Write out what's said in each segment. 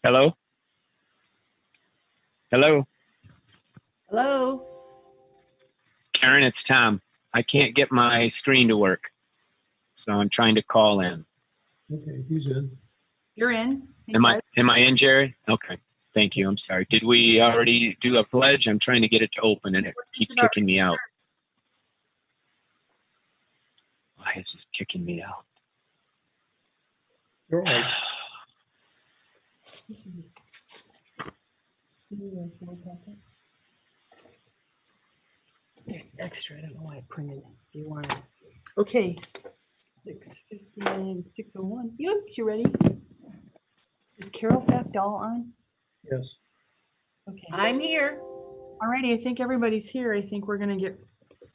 Hello? Hello? Hello? Karen, it's Tom. I can't get my screen to work, so I'm trying to call in. Okay, he's in. You're in. Am I in, Jerry? Okay, thank you. I'm sorry. Did we already do a pledge? I'm trying to get it to open and it keeps kicking me out. Why is this kicking me out? You're all right. This is There's extra. I don't know why I printed. Do you want to? Okay, 6:59, 6:01. You ready? Is Carol Factall on? Yes. Okay. I'm here. Alrighty, I think everybody's here. I think we're gonna get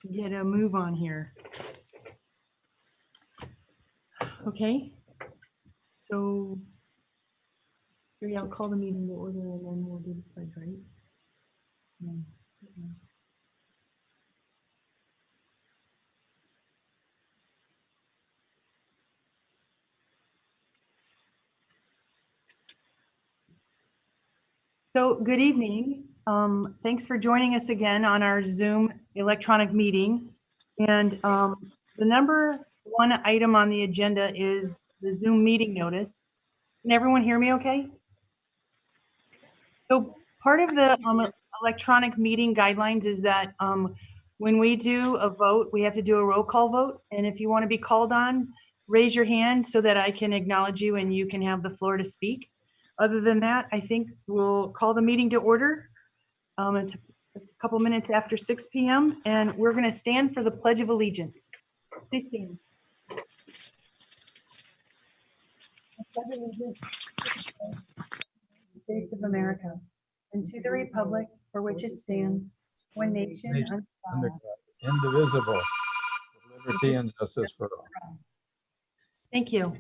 a move on here. Okay. So, here, I'll call the meeting to order and then we'll do the pledge, right? So, good evening. Thanks for joining us again on our Zoom electronic meeting. And the number one item on the agenda is the Zoom meeting notice. Can everyone hear me okay? So part of the electronic meeting guidelines is that when we do a vote, we have to do a roll call vote. And if you want to be called on, raise your hand so that I can acknowledge you and you can have the floor to speak. Other than that, I think we'll call the meeting to order. It's a couple minutes after 6 p.m. and we're going to stand for the Pledge of Allegiance. Please stand. I pledge allegiance to the States of America and to the republic for which it stands, one nation under God, Indivisible, with liberty and justice for all. Thank you.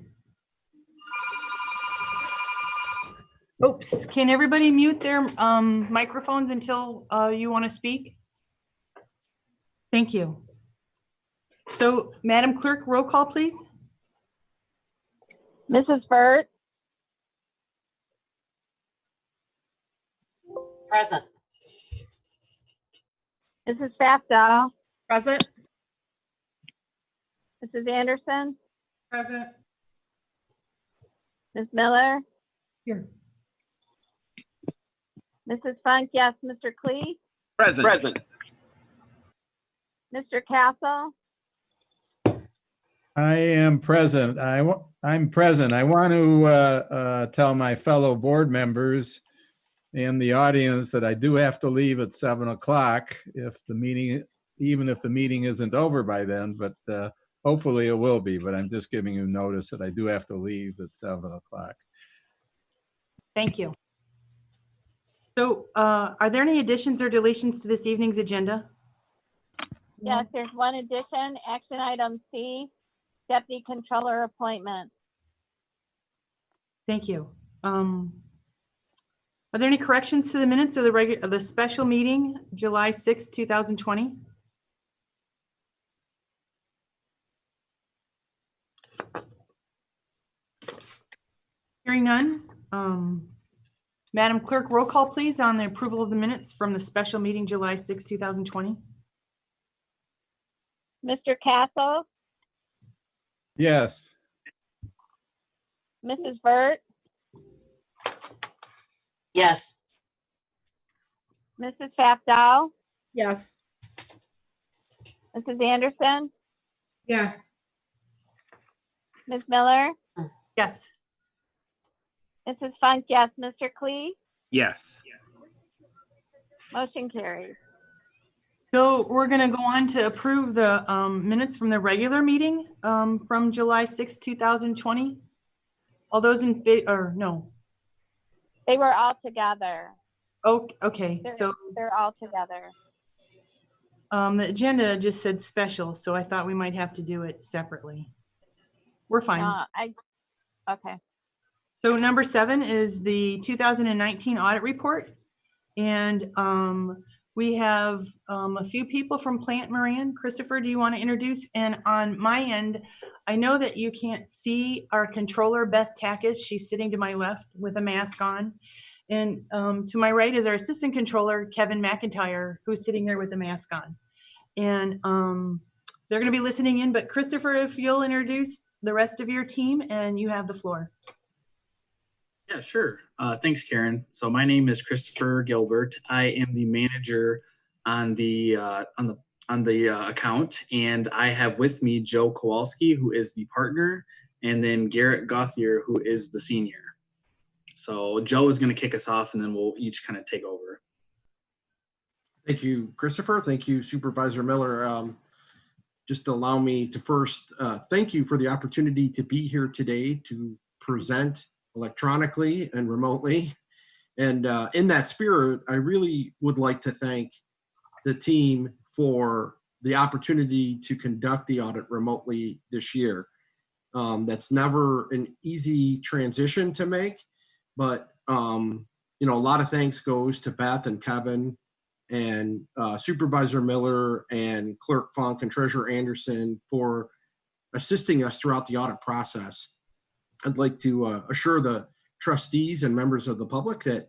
Oops, can everybody mute their microphones until you want to speak? Thank you. So, Madam Clerk, roll call, please. Mrs. Burt, Present. Mrs. Factall, Present. Mrs. Anderson, Present. Ms. Miller, Here. Mrs. Funk, yes. Mr. Klee, Present. Mr. Castle, I am present. I'm present. I want to tell my fellow board members and the audience that I do have to leave at 7 o'clock if the meeting, even if the meeting isn't over by then, but hopefully it will be. But I'm just giving you notice that I do have to leave at 7 o'clock. Thank you. So, are there any additions or deletions to this evening's agenda? yes, there's one addition, action item C, Deputy Controller appointment. Thank you. Are there any corrections to the minutes of the special meeting, July 6th, 2020? Hearing none. Madam Clerk, roll call, please, on the approval of the minutes from the special meeting, July 6th, 2020. Mr. Castle, Yes. Mrs. Burt, Yes. Mrs. Factall, Yes. Mrs. Anderson, Yes. Ms. Miller, Yes. Mrs. Funk, yes. Mr. Klee, Yes. motion carries. So we're going to go on to approve the minutes from the regular meeting from July 6th, 2020. All those in favor, or no? They were all together. Oh, okay. So They're all together. the agenda just said special, so I thought we might have to do it separately. We're fine. Okay. So number 7 is the 2019 audit report. And we have a few people from Plant Moran. Christopher, do you want to introduce? And on my end, I know that you can't see our controller, Beth Takis. She's sitting to my left with a mask on. And to my right is our assistant controller, Kevin McIntyre, who's sitting there with a mask on. And they're going to be listening in. But Christopher, if you'll introduce the rest of your team, and you have the floor. Yeah, sure. Thanks, Karen. So my name is Christopher Gilbert. I am the manager on the account, and I have with me Joe Kowalski, who is the partner, and then Garrett Gauthier, who is the senior. So Joe is going to kick us off, and then we'll each kind of take over. Thank you, Christopher. Thank you, Supervisor Miller. Just allow me to first thank you for the opportunity to be here today to present electronically and remotely. And in that spirit, I really would like to thank the team for the opportunity to conduct the audit remotely this year. That's never an easy transition to make, but you know, a lot of thanks goes to Beth and Kevin and Supervisor Miller and Clerk Funk and Treasurer Anderson for assisting us throughout the audit process. I'd like to assure the trustees and members of the public that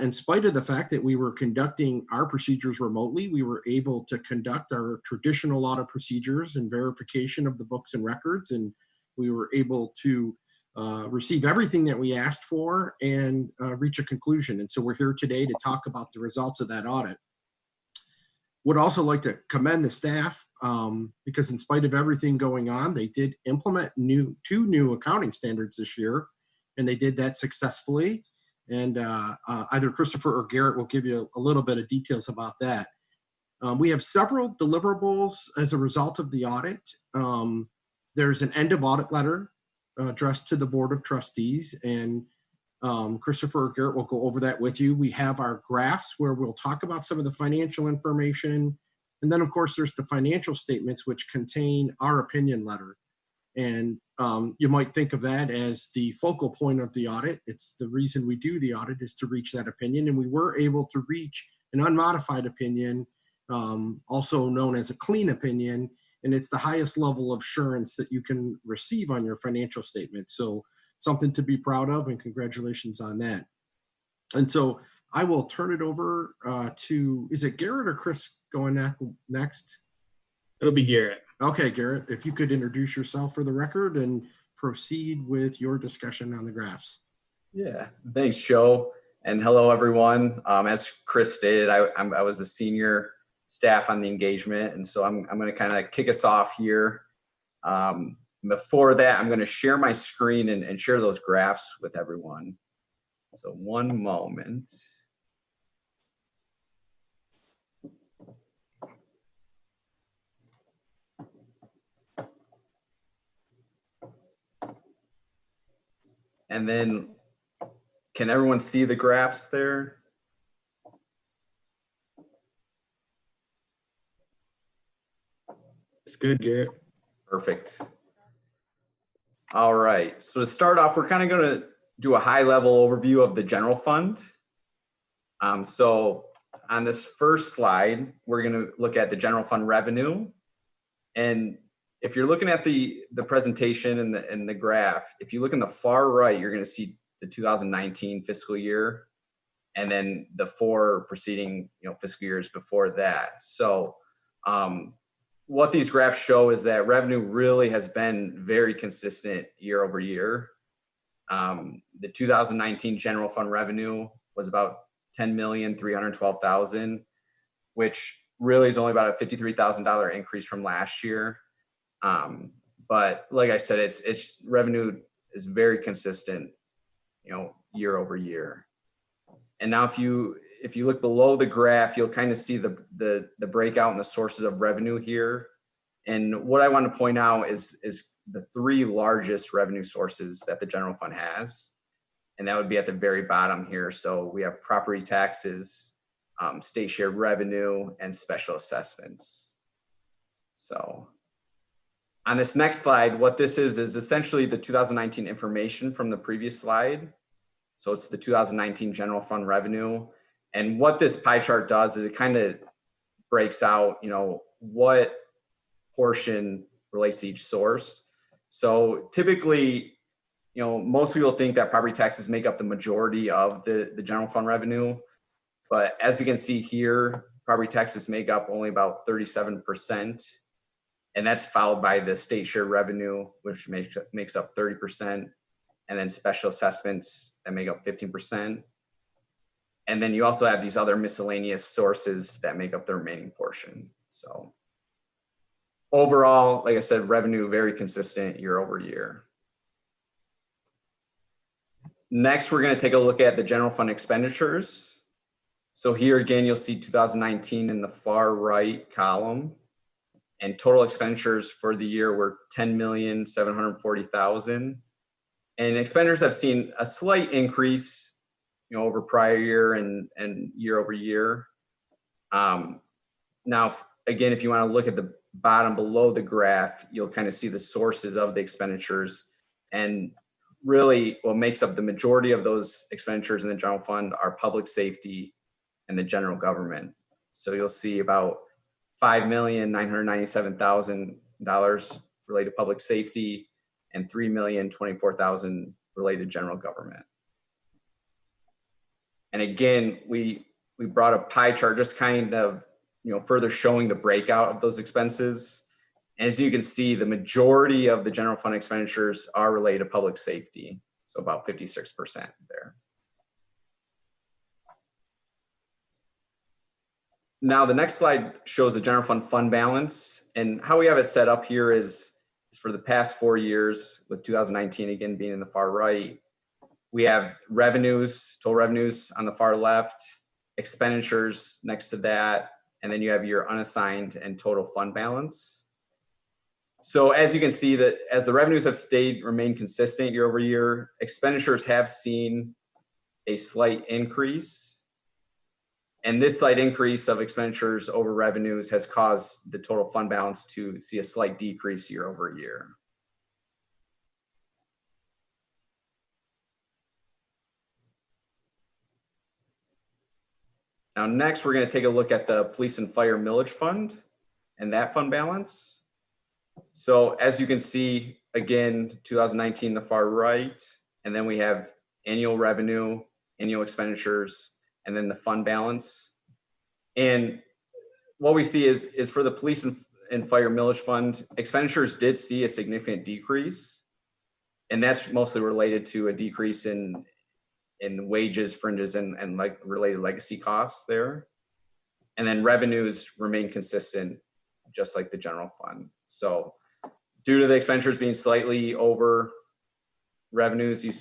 in spite of the fact that we were conducting our procedures remotely, we were able to conduct our traditional audit procedures and verification of the books and records, and we were able to receive everything that we asked for and reach a conclusion. And so we're here today to talk about the results of that audit. Would also like to commend the staff because in spite of everything going on, they did implement two new accounting standards this year, and they did that successfully. And either Christopher or Garrett will give you a little bit of details about that. We have several deliverables as a result of the audit. There's an end of audit letter addressed to the Board of Trustees, and Christopher or Garrett will go over that with you. We have our graphs where we'll talk about some of the financial information. And then, of course, there's the financial statements, which contain our opinion letter. And you might think of that as the focal point of the audit. It's the reason we do the audit is to reach that opinion. And we were able to reach an unmodified opinion, also known as a clean opinion. And it's the highest level of assurance that you can receive on your financial statement. So something to be proud of, and congratulations on that. And so I will turn it over to, is it Garrett or Chris going next? It'll be Garrett. Okay, Garrett, if you could introduce yourself for the record and proceed with your discussion on the graphs. Yeah, thanks, Joe. And hello, everyone. As Chris stated, I was the senior staff on the engagement. And so I'm going to kind of kick us off here. Before that, I'm going to share my screen and share those graphs with everyone. So one moment. And then, can everyone see the graphs there? It's good, Garrett. Perfect. All right, so to start off, we're kind of going to do a high-level overview of the general fund. So on this first slide, we're going to look at the general fund revenue. And if you're looking at the presentation and the graph, if you look in the far right, you're going to see the 2019 fiscal year, and then the four preceding fiscal years before that. So what these graphs show is that revenue really has been very consistent year over year. The 2019 general fund revenue was about $10,312,000, which really is only about a $53,000 increase from last year. But like I said, it's revenue is very consistent, year over year. And now if you look below the graph, you'll kind of see the breakout and the sources of revenue here. And what I want to point out is the three largest revenue sources that the general fund has. And that would be at the very bottom here. So we have property taxes, state shared revenue, and special assessments. So on this next slide, what this is essentially the 2019 information from the previous slide. So it's the 2019 general fund revenue. And what this pie chart does is it kind of breaks out, what portion relates to each source. So typically, most people think that property taxes make up the majority of the general fund revenue. But as we can see here, property taxes make up only about 37%. And that's followed by the state share revenue, which makes up 30%. And then special assessments that make up 15%. And then you also have these other miscellaneous sources that make up the remaining portion. So overall, like I said, revenue very consistent year over year. Next, we're going to take a look at the general fund expenditures. So here again, you'll see 2019 in the far right column, and total expenditures for the year were $10,740,000. And expenditures have seen a slight increase, over prior year and year over year. Now, again, if you want to look at the bottom below the graph, you'll kind of see the sources of the expenditures. And really what makes up the majority of those expenditures in the general fund are public safety and the general government. So you'll see about $5,997,000 related to public safety and $3,024,000 related to general government. And again, we brought a pie chart just kind of, further showing the breakout of those expenses. And as you can see, the majority of the general fund expenditures are related to public safety. So about 56% there. Now, the next slide shows the general fund balance. And how we have it set up here is for the past 4 years, with 2019 again being in the far right. We have revenues, total revenues on the far left, expenditures next to that, and then you have your unassigned and total fund balance. So as you can see, that as the revenues have remained consistent year over year, expenditures have seen a slight increase. And this slight increase of expenditures over revenues has caused the total fund balance to see a slight decrease year over year. Now, next, we're going to take a look at the police and fire millage fund and that fund balance. So as you can see, again, 2019, the far right, and then we have annual revenue, annual expenditures, and then the fund balance. And what we see is for the police and fire millage fund, expenditures did see a significant decrease. And that's mostly related to a decrease in wages, fringes, and like related legacy costs there. And then revenues remain consistent, just like the general fund. So due to the expenditures being slightly over revenues, you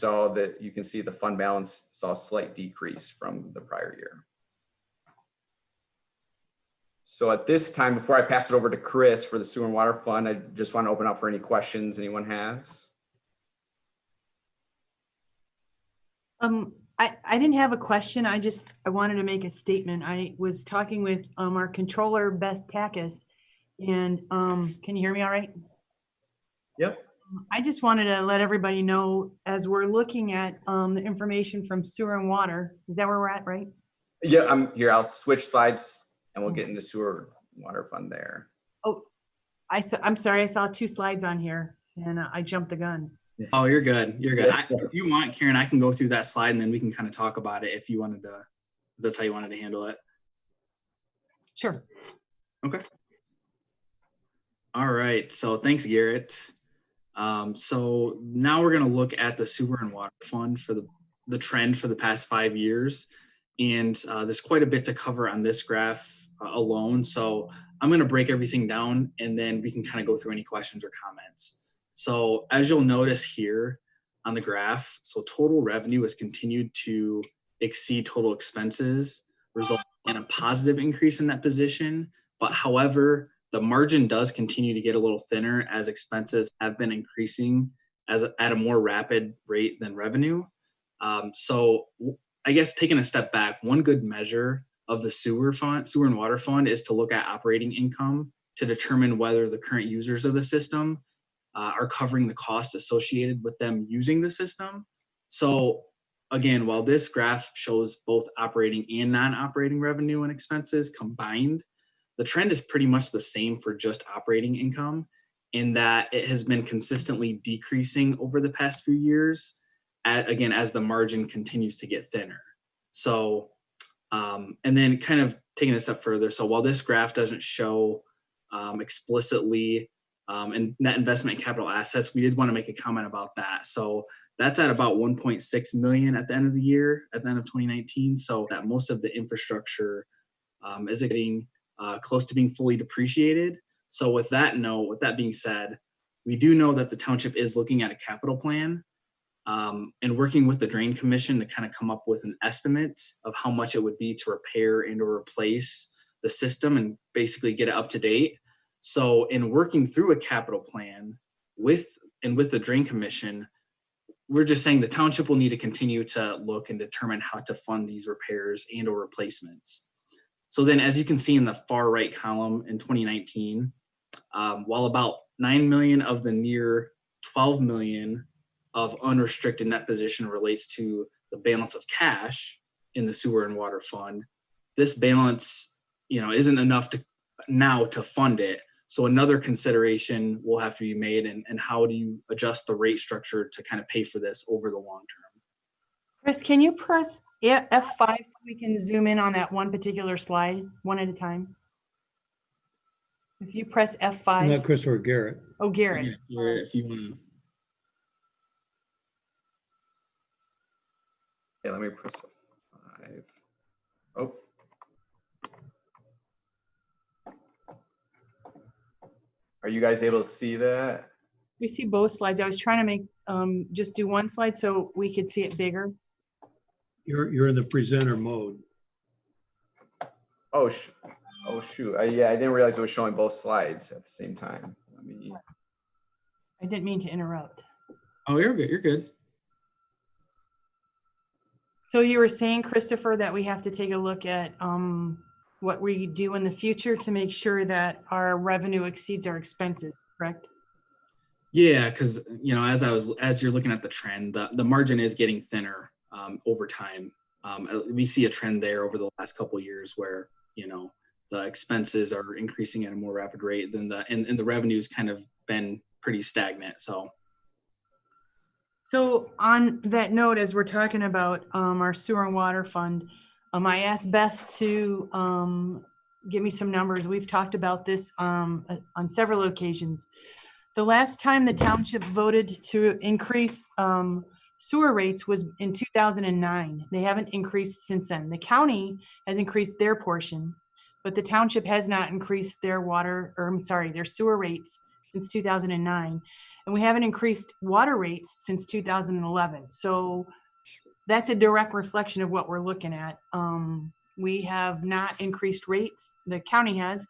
can see the fund balance saw a slight decrease from the prior year. So at this time, before I pass it over to Chris for the sewer and water fund, I just want to open up for any questions anyone has. I didn't have a question. I wanted to make a statement. I was talking with our controller, Beth Takis, and can you hear me all right? Yep. I just wanted to let everybody know, as we're looking at the information from sewer and water, is that where we're at, right? Yeah, I'm here. I'll switch slides and we'll get into sewer and water fund there. Oh, I'm sorry. I saw 2 slides on here and I jumped the gun. Oh, you're good. You're good. If you want, Karen, I can go through that slide and then we can kind of talk about it if you wanted to, if that's how you wanted to handle it. Sure. Okay. All right. So thanks, Garrett. So now we're going to look at the sewer and water fund for the trend for the past 5 years. And there's quite a bit to cover on this graph alone. So I'm going to break everything down and then we can kind of go through any questions or comments. So as you'll notice here on the graph, so total revenue has continued to exceed total expenses, resulting in a positive increase in that position. But however, the margin does continue to get a little thinner as expenses have been increasing at a more rapid rate than revenue. So I guess taking a step back, one good measure of the sewer and water fund is to look at operating income to determine whether the current users of the system are covering the costs associated with them using the system. So again, while this graph shows both operating and non-operating revenue and expenses combined, the trend is pretty much the same for just operating income. in that it has been consistently decreasing over the past few years, again, as the margin continues to get thinner. So, and then kind of taking it a step further. So while this graph doesn't show explicitly in net investment and capital assets, we did want to make a comment about that. So that's at about 1.6 million at the end of the year, at the end of 2019. So that most of the infrastructure is getting close to being fully depreciated. So with that note, with that being said, we do know that the township is looking at a capital plan and working with the Drain Commission to kind of come up with an estimate of how much it would be to repair and or replace the system and basically get it up to date. So in working through a capital plan with the Drain Commission, we're just saying the township will need to continue to look and determine how to fund these repairs and or replacements. So then, as you can see in the far right column in 2019, while about 9 million of the near 12 million of unrestricted net position relates to the balance of cash in the sewer and water fund, this balance, isn't enough to fund it. So another consideration will have to be made, and how do you adjust the rate structure to kind of pay for this over the long term? Chris, can you press F5 so we can zoom in on that one particular slide, one at a time? If you press F5. Not Christopher, Garrett. Oh, Garrett. Yeah, if you want to. Yeah, let me press 5. Oh. Are you guys able to see that? We see both slides. I was trying to make just do one slide so we could see it bigger. You're in the presenter mode. Oh, shoot. Yeah, I didn't realize it was showing both slides at the same time. I didn't mean to interrupt. Oh, you're good. You're good. So you were saying, Christopher, that we have to take a look at what we do in the future to make sure that our revenue exceeds our expenses, correct? Yeah, because as you're looking at the trend, the margin is getting thinner over time. We see a trend there over the last couple of years where the expenses are increasing at a more rapid rate than and the revenue's kind of been pretty stagnant. So on that note, as we're talking about our sewer and water fund, I asked Beth to give me some numbers. We've talked about this on several occasions. The last time the township voted to increase sewer rates was in 2009. They haven't increased since then. The county has increased their portion, but the township has not increased their their sewer rates since 2009. And we haven't increased water rates since 2011. So that's a direct reflection of what we're looking at. We have not increased rates, the county has.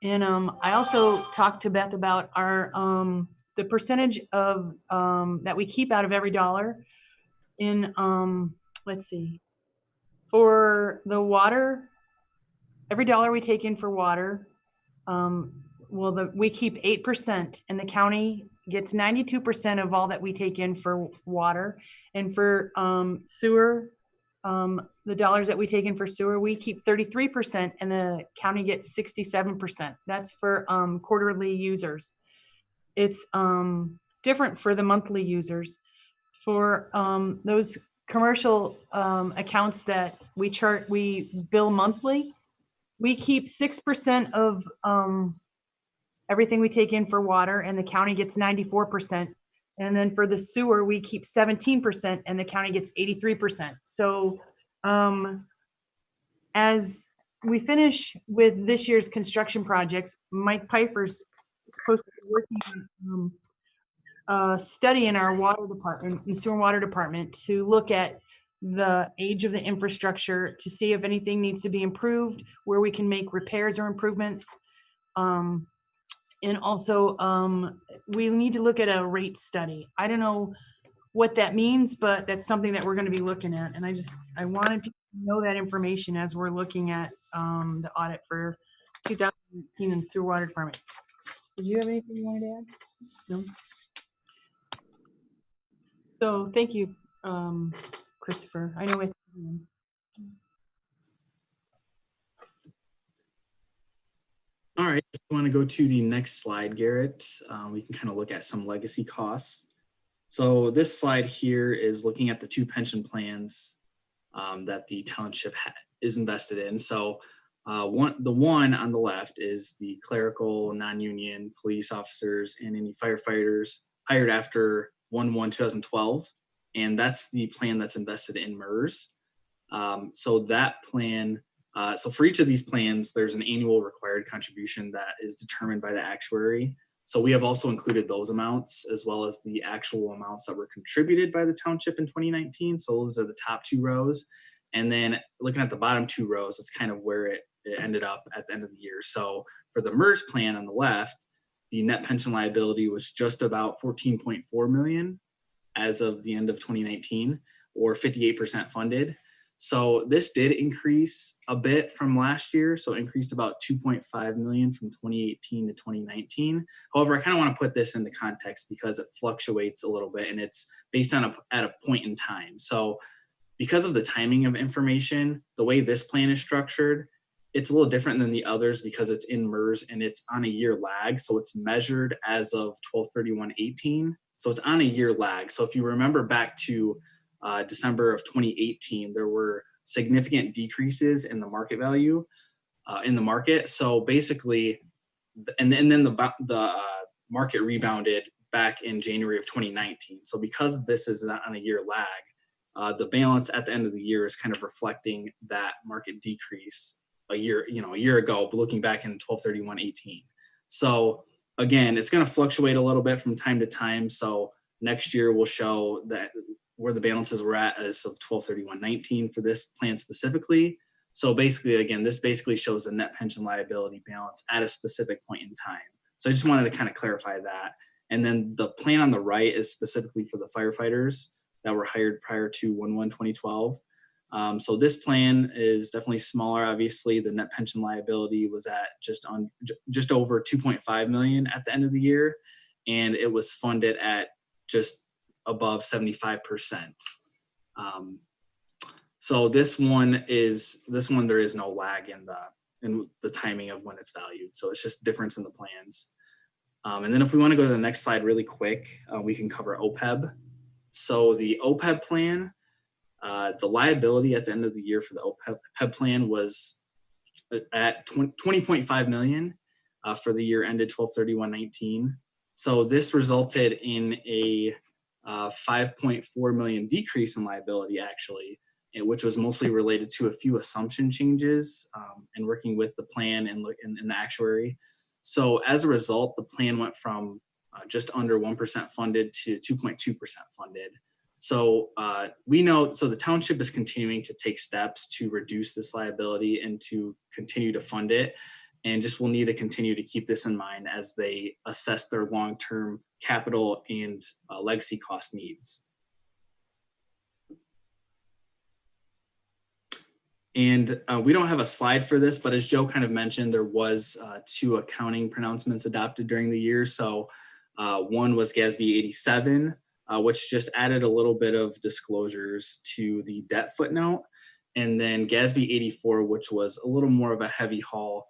And I also talked to Beth about our the percentage of that we keep out of every dollar in, let's see, for the water, every dollar we take in for water, we keep 8%, and the county gets 92% of all that we take in for water. And for sewer, the dollars that we take in for sewer, we keep 33%, and the county gets 67%. That's for quarterly users. It's different for the monthly users. For those commercial accounts that we bill monthly, we keep 6% of everything we take in for water, and the county gets 94%. And then for the sewer, we keep 17%, and the county gets 83%. So as we finish with this year's construction projects, Mike Piper's supposed to be working on a study in our water department, in sewer and water department, to look at the age of the infrastructure, to see if anything needs to be improved, where we can make repairs or improvements. And also, we need to look at a rate study. I don't know what that means, but that's something that we're going to be looking at. And I wanted people to know that information as we're looking at the audit for 2018 in the sewer water department. Did you have anything you wanted to add? No. So thank you, Christopher. I know it's. All right. Want to go to the next slide, Garrett? We can kind of look at some legacy costs. So this slide here is looking at the two pension plans that the township is invested in. So the one on the left is the clerical, non-union police officers and any firefighters hired after 1/1/2012, and that's the plan that's invested in MERS. So that plan. So for each of these plans, there's an annual required contribution that is determined by the actuary. So we have also included those amounts as well as the actual amounts that were contributed by the township in 2019. So those are the top two rows. And then looking at the bottom two rows, that's kind of where it ended up at the end of the year. So for the MERS plan on the left, the net pension liability was just about 14.4 million as of the end of 2019, or 58% funded. So this did increase a bit from last year. So it increased about 2.5 million from 2018 to 2019. However, I kind of want to put this into context because it fluctuates a little bit and it's based on at a point in time. So because of the timing of information, the way this plan is structured, it's a little different than the others because it's in MERS and it's on a year lag. So it's measured as of 12/31/18. So it's on a year lag. So if you remember back to December of 2018, there were significant decreases in the market value in the market. So basically, and then the market rebounded back in January of 2019. So because this is not on a year lag, the balance at the end of the year is kind of reflecting that market decrease a year ago, but looking back in 12/31/18. So again, it's going to fluctuate a little bit from time to time. So next year will show that where the balances were at as of 12/31/19 for this plan specifically. So basically, again, this basically shows the net pension liability balance at a specific point in time. So I just wanted to kind of clarify that. And then the plan on the right is specifically for the firefighters that were hired prior to 1/1/2012. So this plan is definitely smaller. Obviously, the net pension liability was at just over 2.5 million at the end of the year, and it was funded at just above 75%. So this one there is no lag in the timing of when it's valued. So it's just difference in the plans. And then if we want to go to the next slide really quick, we can cover Opeb. So the Opeb plan, the liability at the end of the year for the Opeb plan was at 20.5 million for the year ended 12/31/19. So this resulted in a 5.4 million decrease in liability, actually, which was mostly related to a few assumption changes and working with the plan and the actuary. So as a result, the plan went from just under 1% funded to 2.2% funded. So the township is continuing to take steps to reduce this liability and to continue to fund it. And just will need to continue to keep this in mind as they assess their long-term capital and legacy cost needs. And we don't have a slide for this, but as Joe kind of mentioned, there was 2 accounting pronouncements adopted during the year. So one was GASB 87, which just added a little bit of disclosures to the debt footnote. And then GASB 84, which was a little more of a heavy haul.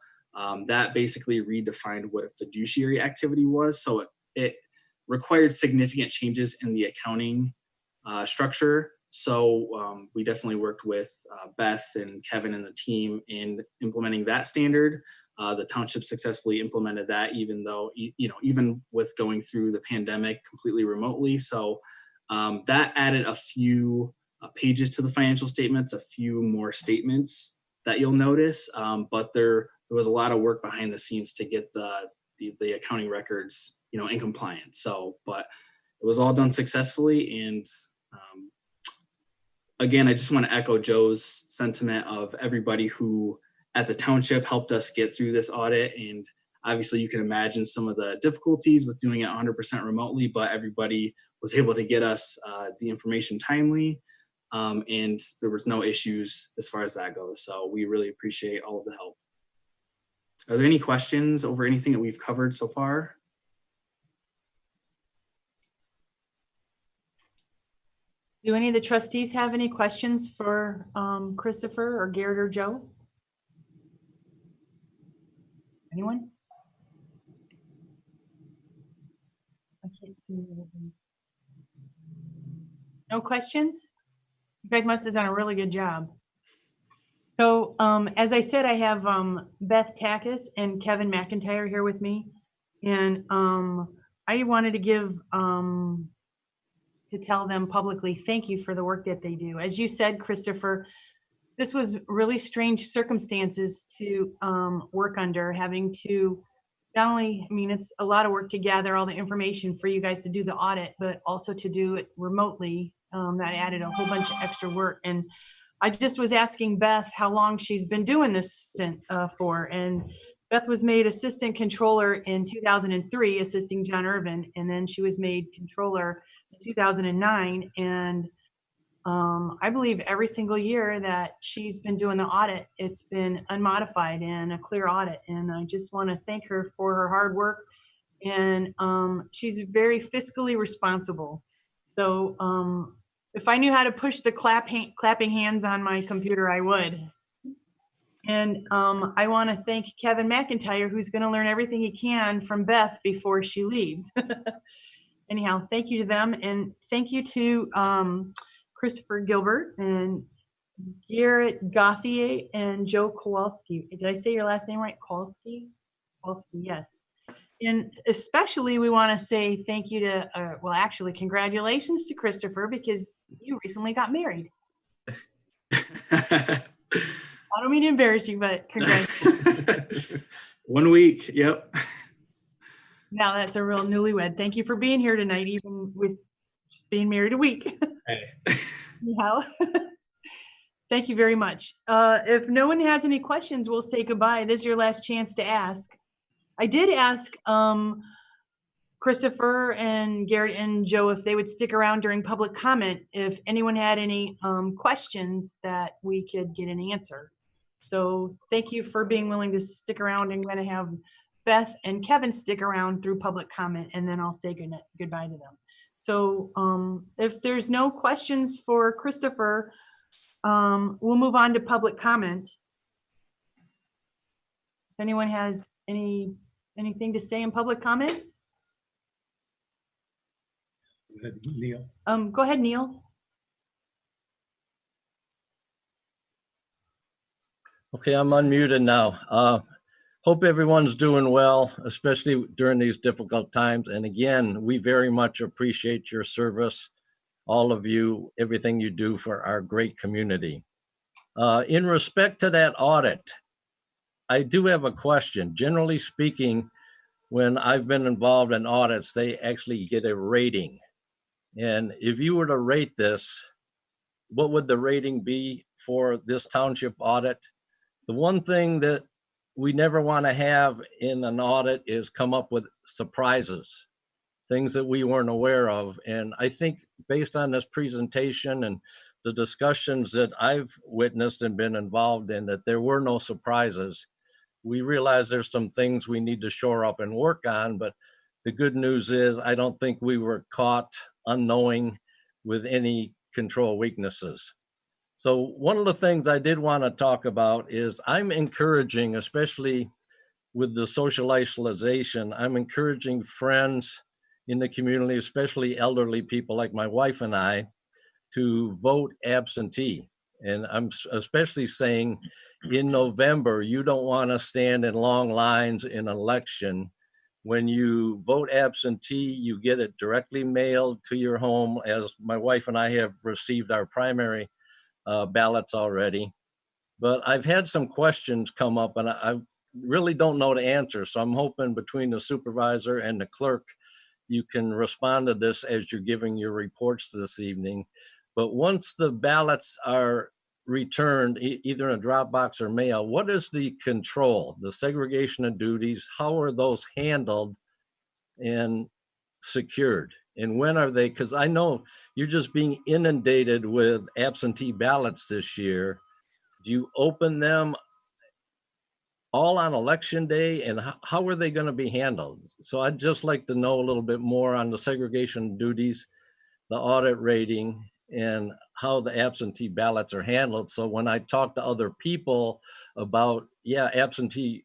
That basically redefined what a fiduciary activity was. So it required significant changes in the accounting structure. So we definitely worked with Beth and Kevin and the team in implementing that standard. The township successfully implemented that, even though, even with going through the pandemic completely remotely. So that added a few pages to the financial statements, a few more statements that you'll notice, but there was a lot of work behind the scenes to get the accounting records, in compliance. So, but it was all done successfully. And again, I just want to echo Joe's sentiment of everybody who at the township helped us get through this audit. And obviously you can imagine some of the difficulties with doing it 100% remotely, but everybody was able to get us the information timely. And there was no issues as far as that goes. So we really appreciate all of the help. Are there any questions over anything that we've covered so far? Do any of the trustees have any questions for Christopher or Garrett or Joe? Anyone? No questions? You guys must have done a really good job. So as I said, I have Beth Takis and Kevin McIntyre here with me. And I wanted to tell them publicly, thank you for the work that they do. As you said, Christopher, this was really strange circumstances to work under, having to not only, I mean, it's a lot of work to gather all the information for you guys to do the audit, but also to do it remotely. That added a whole bunch of extra work. And I just was asking Beth how long she's been doing this for. And Beth was made assistant controller in 2003, assisting John Irvin. And then she was made controller in 2009. And I believe every single year that she's been doing the audit, it's been unmodified and a clear audit. And I just want to thank her for her hard work. And she's very fiscally responsible. So if I knew how to push the clapping hands on my computer, I would. And I want to thank Kevin McIntyre, who's going to learn everything he can from Beth before she leaves. Anyhow, thank you to them. And thank you to Christopher Gilbert and Garrett Gauthier and Joe Kowalski. Did I say your last name right? Kowalski? Kowalski, yes. And especially we want to say thank you to, well, actually, congratulations to Christopher, because you recently got married. I don't mean to embarrass you, but congratulations. 1 week, yep. Now that's a real newlywed. Thank you for being here tonight, even with just being married a week. Hey. Anyhow, thank you very much. If no one has any questions, we'll say goodbye. This is your last chance to ask. I did ask Christopher and Garrett and Joe if they would stick around during public comment if anyone had any questions that we could get an answer. So thank you for being willing to stick around. I'm going to have Beth and Kevin stick around through public comment, and then I'll say goodbye to them. So if there's no questions for Christopher, we'll move on to public comment. If anyone has anything to say in public comment? Go ahead, Neil. Go ahead, Neil. Okay, I'm unmuted now. Hope everyone's doing well, especially during these difficult times. And again, we very much appreciate your service, all of you, everything you do for our great community. In respect to that audit, I do have a question. Generally speaking, when I've been involved in audits, they actually get a rating. And if you were to rate this, what would the rating be for this township audit? The one thing that we never want to have in an audit is come up with surprises, things that we weren't aware of. And I think based on this presentation and the discussions that I've witnessed and been involved in, that there were no surprises. We realize there's some things we need to shore up and work on, but the good news is I don't think we were caught unknowing with any control weaknesses. So one of the things I did want to talk about is I'm encouraging, especially with the social isolation, I'm encouraging friends in the community, especially elderly people like my wife and I, to vote absentee. And I'm especially saying in November, you don't want to stand in long lines in an election. When you vote absentee, you get it directly mailed to your home, as my wife and I have received our primary ballots already. But I've had some questions come up and I really don't know the answer. So I'm hoping between the supervisor and the clerk, you can respond to this as you're giving your reports this evening. But once the ballots are returned, either in a drop box or mail, what is the control, the segregation of duties? How are those handled and secured? And when are they? Because I know you're just being inundated with absentee ballots this year. Do you open them all on election day, and how are they going to be handled? So I'd just like to know a little bit more on the segregation duties, the audit rating, and how the absentee ballots are handled. So when I talk to other people about, yeah, absentee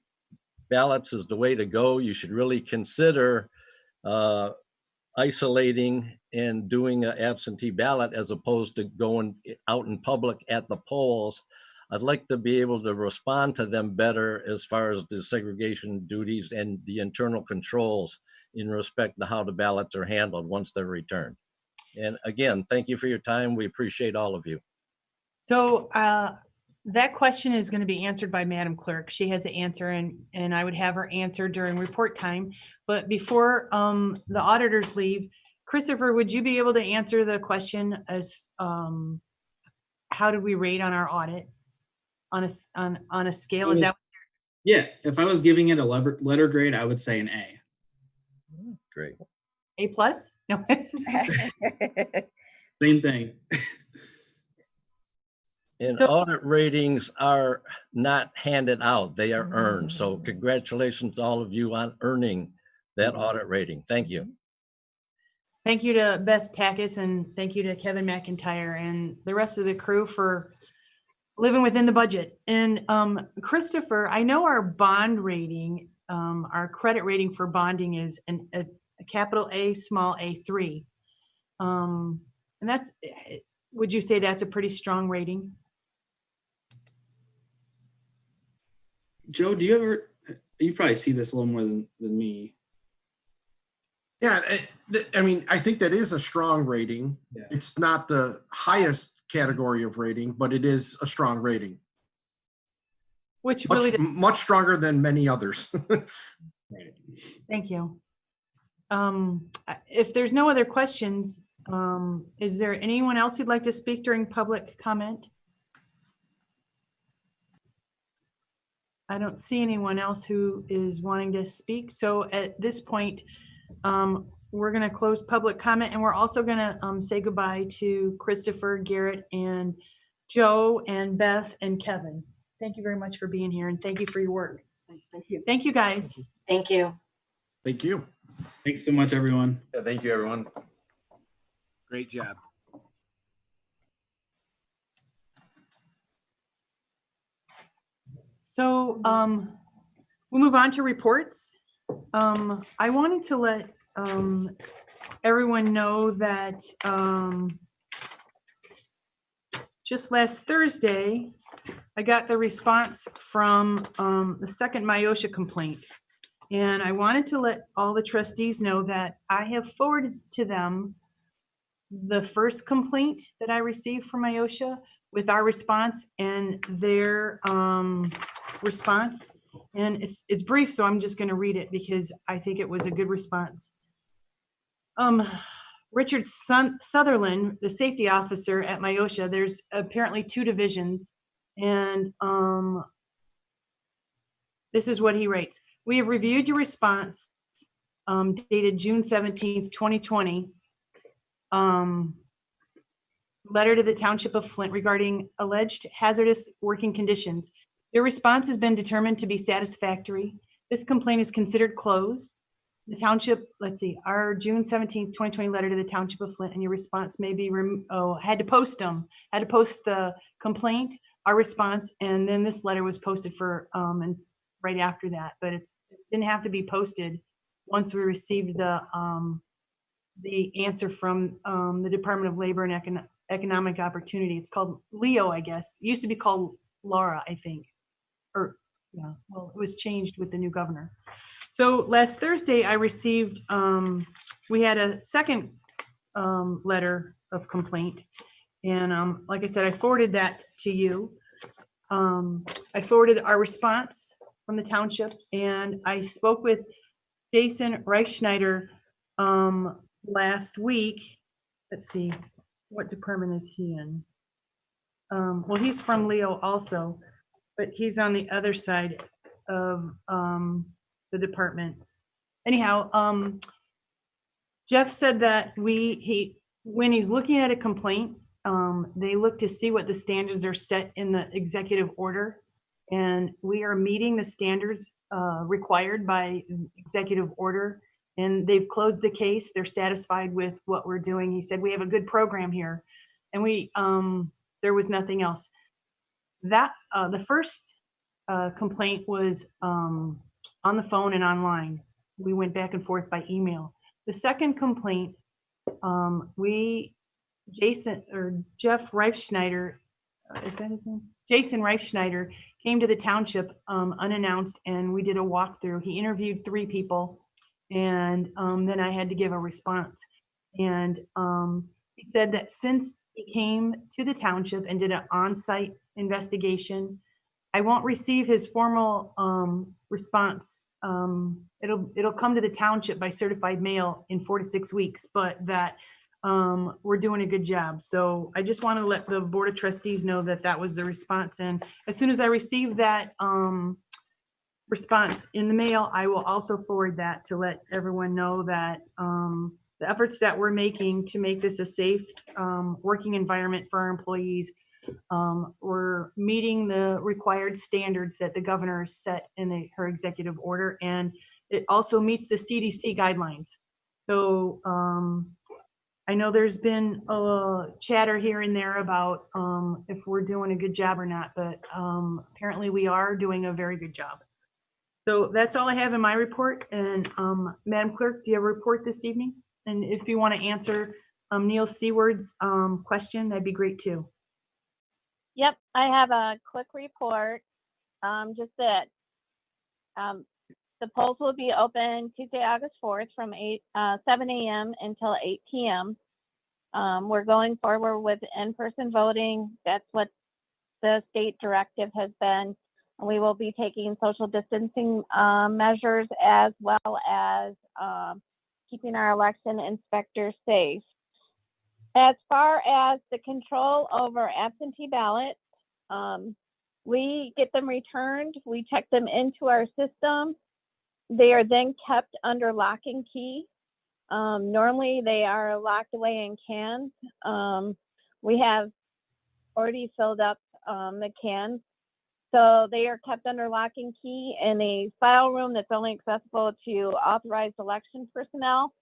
ballots is the way to go, you should really consider isolating and doing an absentee ballot as opposed to going out in public at the polls. I'd like to be able to respond to them better as far as the segregation duties and the internal controls in respect to how the ballots are handled once they're returned. And again, thank you for your time. We appreciate all of you. So that question is going to be answered by Madam Clerk. She has the answer, and I would have her answer during report time. But before the auditors leave, Christopher, would you be able to answer the question as how did we rate on our audit on a scale? Is that Yeah, if I was giving it a letter grade, I would say an A. Great. A plus? No. Same thing. And So- audit ratings are not handed out, they are earned. So congratulations to all of you on earning that audit rating. Thank you. Thank you to Beth Takis, and thank you to Kevin McIntyre and the rest of the crew for living within the budget. And Christopher, I know our bond rating, our credit rating for bonding is a capital A, small A3. And that's, would you say that's a pretty strong rating? Joe, you probably see this a little more than me. Yeah, I mean, I think that is a strong rating. Yeah. It's not the highest category of rating, but it is a strong rating. Which really, Much stronger than many others. Right. thank you. If there's no other questions, is there anyone else who'd like to speak during public comment? I don't see anyone else who is wanting to speak. So at this point, we're going to close public comment, and we're also going to say goodbye to Christopher, Garrett, and Joe, and Beth, and Kevin. Thank you very much for being here, and thank you for your work. Thank you. Thank you, guys. Thank you. Thank you. Thanks so much, everyone. Yeah, thank you, everyone. Great job. So we'll move on to reports. I wanted to let everyone know that just last Thursday, I got the response from the second Myosha complaint. And I wanted to let all the trustees know that I have forwarded to them the first complaint that I received from Myosha with our response and their response. And it's brief, so I'm just going to read it because I think it was a good response. Richard Sutherland, the safety officer at Myosha, there's apparently 2 divisions. And this is what he writes. We have reviewed your response dated June 17th, 2020. Letter to the Township of Flint regarding alleged hazardous working conditions. Your response has been determined to be satisfactory. This complaint is considered closed. The township, let's see, our June 17th, 2020 letter to the Township of Flint and your response may be, had to post the complaint, our response, and then this letter was posted for, and right after that, but it didn't have to be posted once we received the answer from the Department of Labor and Economic Opportunity. It's called Leo, I guess. It used to be called Laura, I think. Or, yeah, well, it was changed with the new governor. So last Thursday, I received, we had a second letter of complaint. And like I said, I forwarded that to you. I forwarded our response from the township, and I spoke with Jason Reichschneider last week. Let's see, what department is he in? Well, he's from Leo also, but he's on the other side of the department. Anyhow, Jeff said that when he's looking at a complaint, they look to see what the standards are set in the executive order, and we are meeting the standards required by executive order, and they've closed the case. They're satisfied with what we're doing. He said, we have a good program here, and there was nothing else. That the first complaint was on the phone and online. We went back and forth by email. The second complaint, Jeff Reifschneider, is that his name? Jason Reifschneider came to the township unannounced, and we did a walkthrough. He interviewed 3 people, and then I had to give a response. And he said that since he came to the township and did an on-site investigation, I won't receive his formal response. It'll come to the township by certified mail in 4 to 6 weeks, but that we're doing a good job. So I just want to let the Board of Trustees know that that was the response. And as soon as I receive that response in the mail, I will also forward that to let everyone know that the efforts that we're making to make this a safe working environment for our employees, we're meeting the required standards that the governor set in her executive order, and it also meets the CDC guidelines. So I know there's been a chatter here and there about if we're doing a good job or not, but apparently we are doing a very good job. So that's all I have in my report. And Madam Clerk, do you have a report this evening? And if you want to answer Neil Seward's question, that'd be great too. Yep, I have a quick report. Just that the polls will be open Tuesday, August 4th from 7 a.m. until 8 p.m. We're going forward with in-person voting. That's what the state directive has been. We will be taking social distancing measures as well as keeping our election inspectors safe. As far as the control over absentee ballots, we get them returned. We check them into our system. They are then kept under lock and key. Normally they are locked away in cans. We have already filled up the cans. So they are kept under lock and key in a file room that's only accessible to authorized election personnel.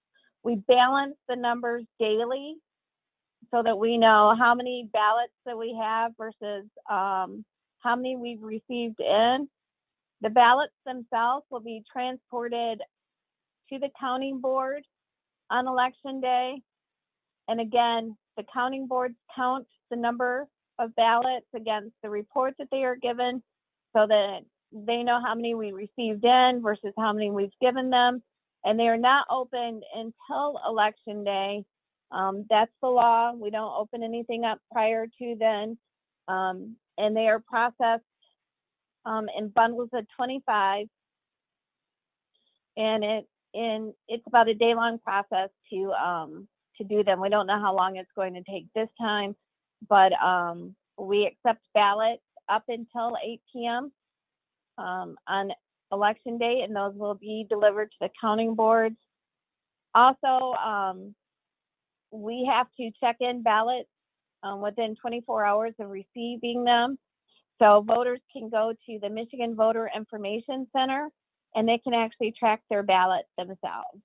We balance the numbers daily so that we know how many ballots that we have versus how many we've received in. The ballots themselves will be transported to the counting board on election day. And again, the counting boards count the number of ballots against the report that they are given so that they know how many we received in versus how many we've given them. And they are not opened until election day. That's the law. We don't open anything up prior to then. And they are processed in bundles of 25. And it's about a day-long process to do them. We don't know how long it's going to take this time, but we accept ballots up until 8 p.m. On election day, and those will be delivered to the counting boards. Also, we have to check in ballots within 24 hours of receiving them. So voters can go to the Michigan Voter Information Center and they can actually track their ballot themselves.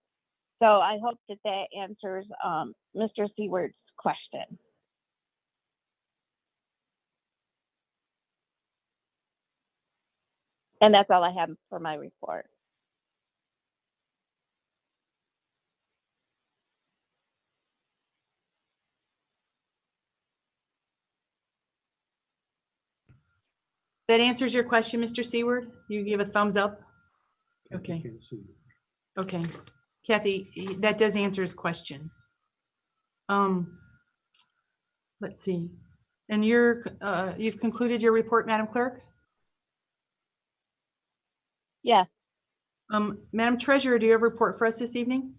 So I hope that that answers Mr. Seward's question. And that's all I have for my report. That answers your question, Mr. Seward? You give a thumbs up? Okay. Okay. Kathy, that does answer his question. Let's see. And you've concluded your report, Madam Clerk? Yes. Madam Treasurer, do you have a report for us this evening?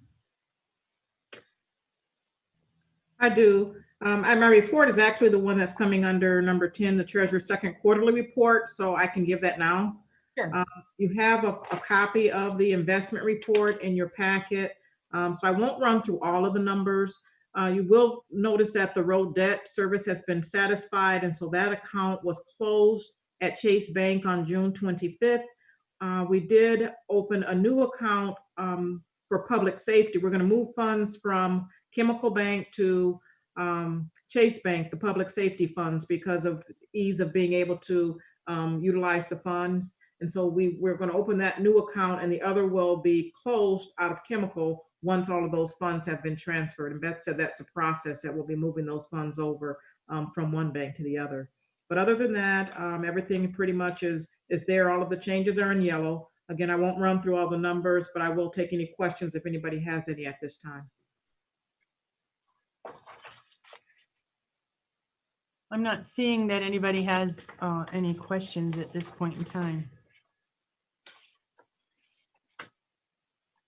I do. My report is actually the one that's coming under number 10, the Treasurer's second quarterly report, so I can give that now. Sure. You have a copy of the investment report in your packet, so I won't run through all of the numbers. You will notice that the road debt service has been satisfied, and so that account was closed at Chase Bank on June 25th. We did open a new account for public safety. We're going to move funds from Chemical Bank to Chase Bank, the public safety funds, because of ease of being able to utilize the funds. And so we're going to open that new account, and the other will be closed out of Chemical once all of those funds have been transferred. And Beth said that's a process that we'll be moving those funds over from one bank to the other. But other than that, everything pretty much is there. All of the changes are in yellow. Again, I won't run through all the numbers, but I will take any questions if anybody has any at this time. I'm not seeing that anybody has any questions at this point in time.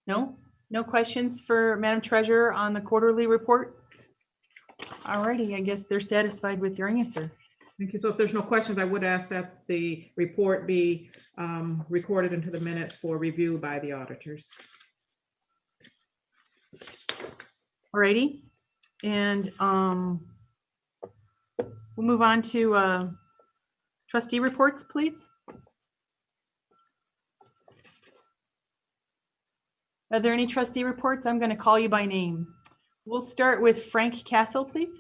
No? No questions for Madam Treasurer on the quarterly report? Alrighty, I guess they're satisfied with your answer. Thank you. So if there's no questions, I would ask that the report be recorded into the minutes for review by the auditors. Alrighty, and we'll move on to trustee reports, please. Are there any trustee reports? I'm going to call you by name. We'll start with Frank Castle, please.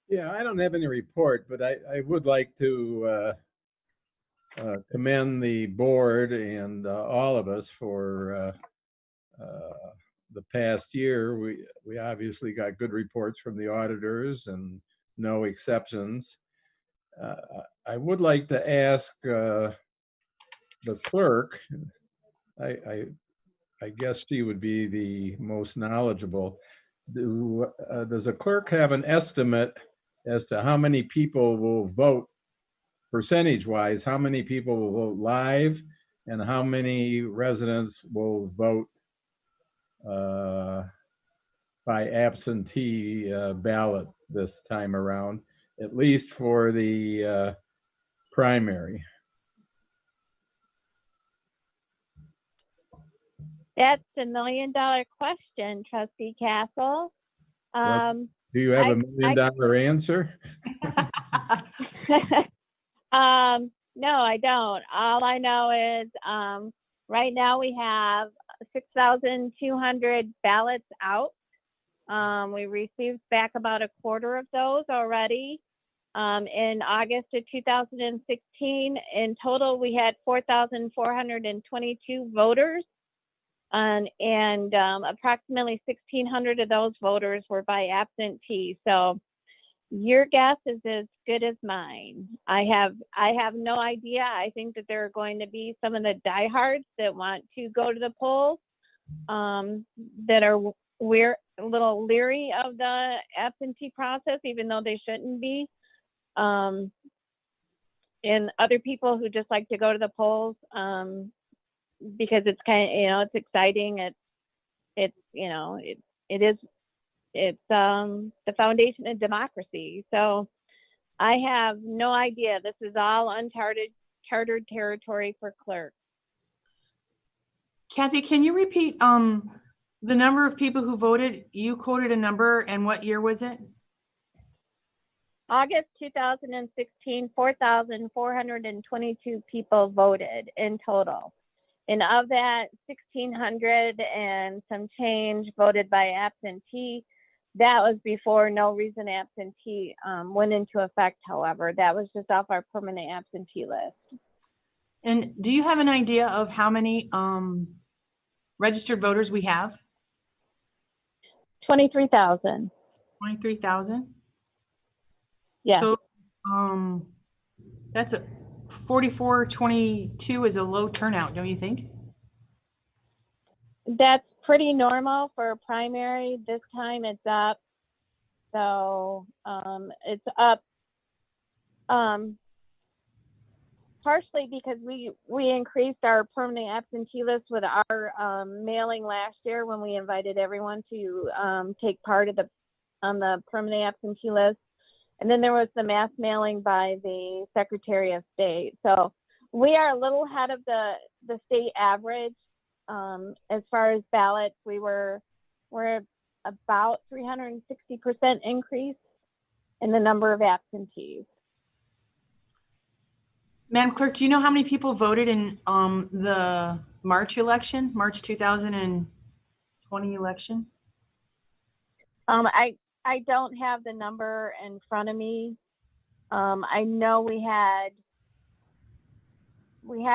Yeah, I don't have any report, but I would like to commend the board and all of us for the past year. We obviously got good reports from the auditors and no exceptions. I would like to ask the clerk, I guess she would be the most knowledgeable. Does a clerk have an estimate as to how many people will vote percentage-wise? How many people will vote live, and how many residents will vote by absentee ballot this time around, at least for the primary? That's the $1 million question, Trustee Castle. Do you have a $1 million answer? No, I don't. All I know is right now we have 6,200 ballots out. We received back about a quarter of those already. In August of 2016, in total, we had 4,422 voters. And approximately 1,600 of those voters were by absentee. So your guess is as good as mine. I have no idea. I think that there are going to be some of the diehards that want to go to the polls that are a little leery of the absentee process, even though they shouldn't be. And other people who just like to go to the polls because it's kind of, it's exciting. It's the foundation of democracy. So I have no idea. This is all uncharted territory for clerk. Kathy, can you repeat the number of people who voted? You quoted a number, and what year was it? August 2016, 4,422 people voted in total. And of that, 1,600 and some change voted by absentee. That was before no reason absentee went into effect, however. That was just off our permanent absentee list. And do you have an idea of how many registered voters we have? 23,000. 23,000? Yeah. So that's a 4422 is a low turnout, don't you think? That's pretty normal for a primary. This time it's up. So it's up partially because we increased our permanent absentee list with our mailing last year when we invited everyone to take part of on the permanent absentee list. And then there was the mass mailing by the Secretary of State. So we are a little ahead of the state average. As far as ballots, we're about 360% increase in the number of absentees. Madam Clerk, do you know how many people voted in the March 2020 election? I don't have the number in front of me. I know we had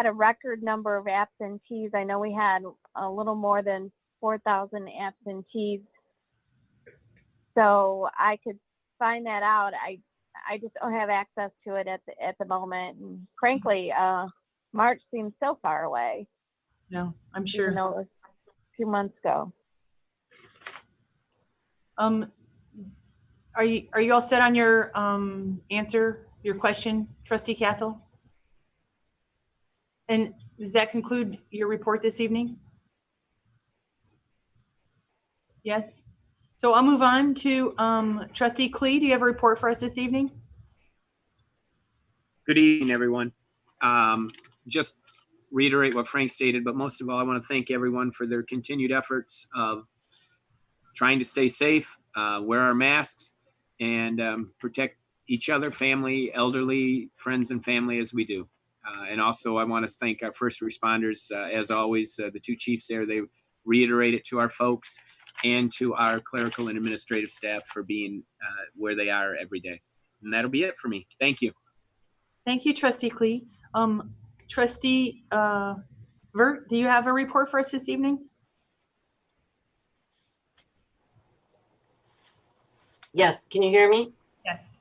a record number of absentees. I know we had a little more than 4,000 absentees. So I could find that out. I just don't have access to it at the moment. And frankly, March seems so far away. No, I'm Even sure. though it was 2 months ago. Are you all set on your answer, your question, Trustee Castle? And does that conclude your report this evening? Yes. So I'll move on to Trustee Klee. Do you have a report for us this evening? Good evening, everyone. Just reiterate what Frank stated, but most of all, I want to thank everyone for their continued efforts of trying to stay safe, wear our masks, and protect each other, family, elderly, friends, and family as we do. And also, I want to thank our first responders, as always, the two chiefs there. They reiterate it to our folks and to our clerical and administrative staff for being where they are every day. And that'll be it for me. Thank you. Thank you, Trustee Klee. Trustee Vert, do you have a report for us this evening? Yes, can you hear me? Yes.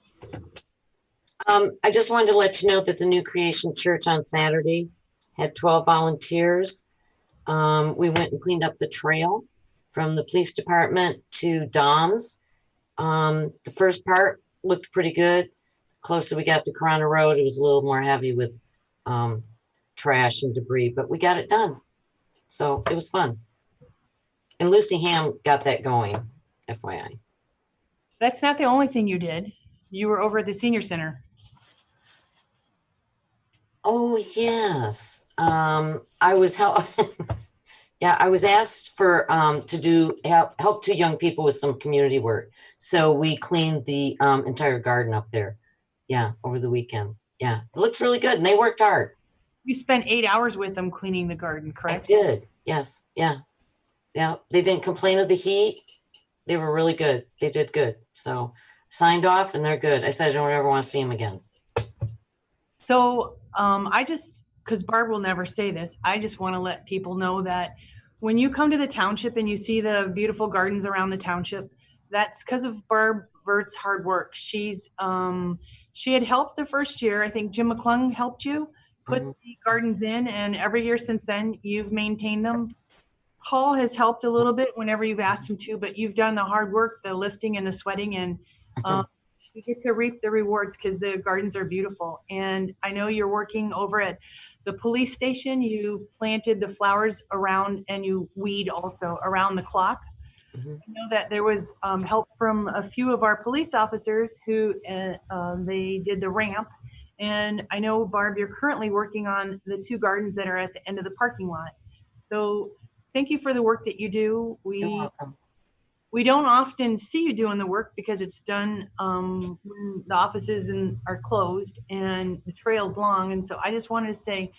I just wanted to let you know that the New Creation Church on Saturday had 12 volunteers. We went and cleaned up the trail from the police department to Dom's. The first part looked pretty good. Closer we got to Corona Road, it was a little more heavy with trash and debris, but we got it done. So it was fun. And Lucy Ham got that going, FYI. That's not the only thing you did. You were over at the senior center. Oh, yes. I was yeah, I was asked for to do help two young people with some community work. So we cleaned the entire garden up there. Yeah, over the weekend. Yeah, it looks really good and they worked hard. You spent 8 hours with them cleaning the garden, correct? I did. Yes. Yeah. Yeah. They didn't complain of the heat. They were really good. They did good. So signed off and they're good. I said I don't ever want to see them again. So I just, because Barb will never say this, I just want to let people know that when you come to the township and you see the beautiful gardens around the township, that's because of Barb Vert's hard work. She's she had helped the first year. I think Jim McClung helped you put the gardens in, and every year since then you've maintained them. Paul has helped a little bit whenever you've asked him to, but you've done the hard work, the lifting and the sweating, and you get to reap the rewards because the gardens are beautiful. And I know you're working over at the police station. You planted the flowers around and you weed also around the clock. I know that there was help from a few of our police officers who they did the ramp. And I know, Barb, you're currently working on the 2 gardens that are at the end of the parking lot. So thank you for the work that you do. We don't often see you doing the work because it's done when the offices are closed and the trail's long. And so I just wanted to say,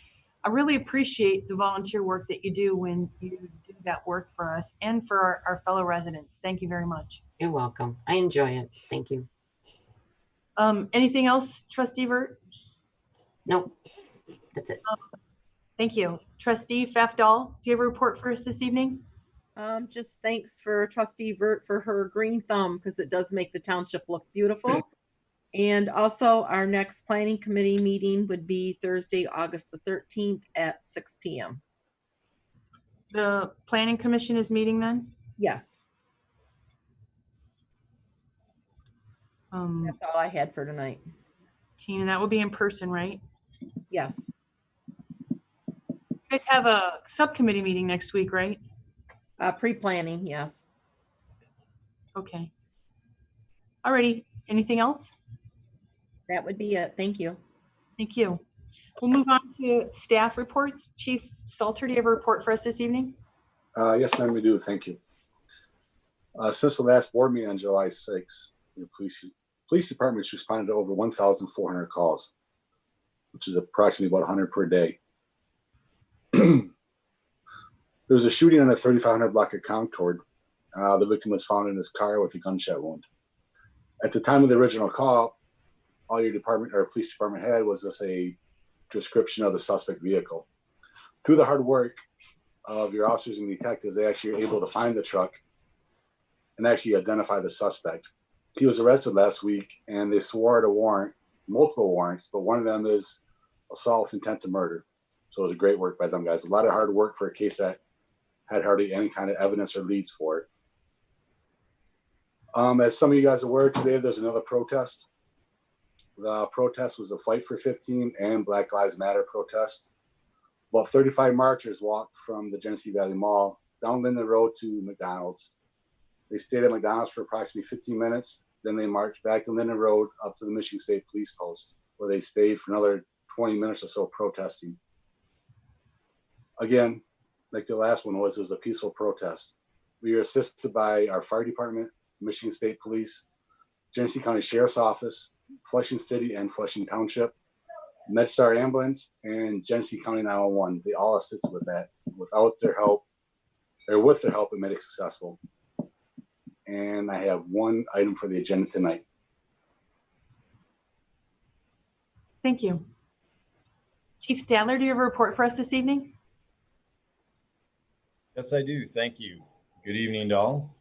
I really appreciate the volunteer work that you do when you do that work for us and for our fellow residents. Thank you very much. You're welcome. I enjoy it. Thank you. Anything else, Trustee Vert? Nope. That's it. Thank you. Trustee Fafdal, do you have a report for us this evening? Just thanks for Trustee Vert for her green thumb because it does make the township look beautiful. And also our next planning committee meeting would be Thursday, August the 13th at 6 p.m. The planning commission is meeting then? Yes. That's all I had for tonight. Tina, that will be in person, right? Yes. You guys have a subcommittee meeting next week, right? Pre-planning, yes. Okay. Alrighty. Anything else? That would be it. Thank you. Thank you. We'll move on to staff reports. Chief Salter, do you have a report for us this evening? Yes, ma'am, we do. Thank you. Since the last board meeting on July 6th, the police departments responded to over 1,400 calls, which is approximately about 100 per day. There was a shooting on the 3500 block of Concord. The victim was found in his car with a gunshot wound. At the time of the original call, all your department or police department had was just a description of the suspect vehicle. Through the hard work of your officers and detectives, they actually are able to find the truck and actually identify the suspect. He was arrested last week and they swore at a warrant, multiple warrants, but one of them is assault with intent to murder. So it was a great work by them guys. A lot of hard work for a case that had hardly any kind of evidence or leads for it. As some of you guys are aware, today there's another protest. The protest was a Fight for 15 and Black Lives Matter protest. About 35 marchers walked from the Genesee Valley Mall down Linden Road to McDonald's. They stayed at McDonald's for approximately 15 minutes. Then they marched back to Linden Road up to the Michigan State Police Post, where they stayed for another 20 minutes or so protesting. Again, like the last one was, it was a peaceful protest. We were assisted by our fire department, Michigan State Police, Genesee County Sheriff's Office, Flushing City and Flushing Township, MedStar Ambulance, and Genesee County 911. They all assisted with that. Without their help, or with their help, it made it successful. And I have one item for the agenda tonight. Thank you. Chief Stadler, do you have a report for us this evening? Yes, I do. Thank you. Good evening to all.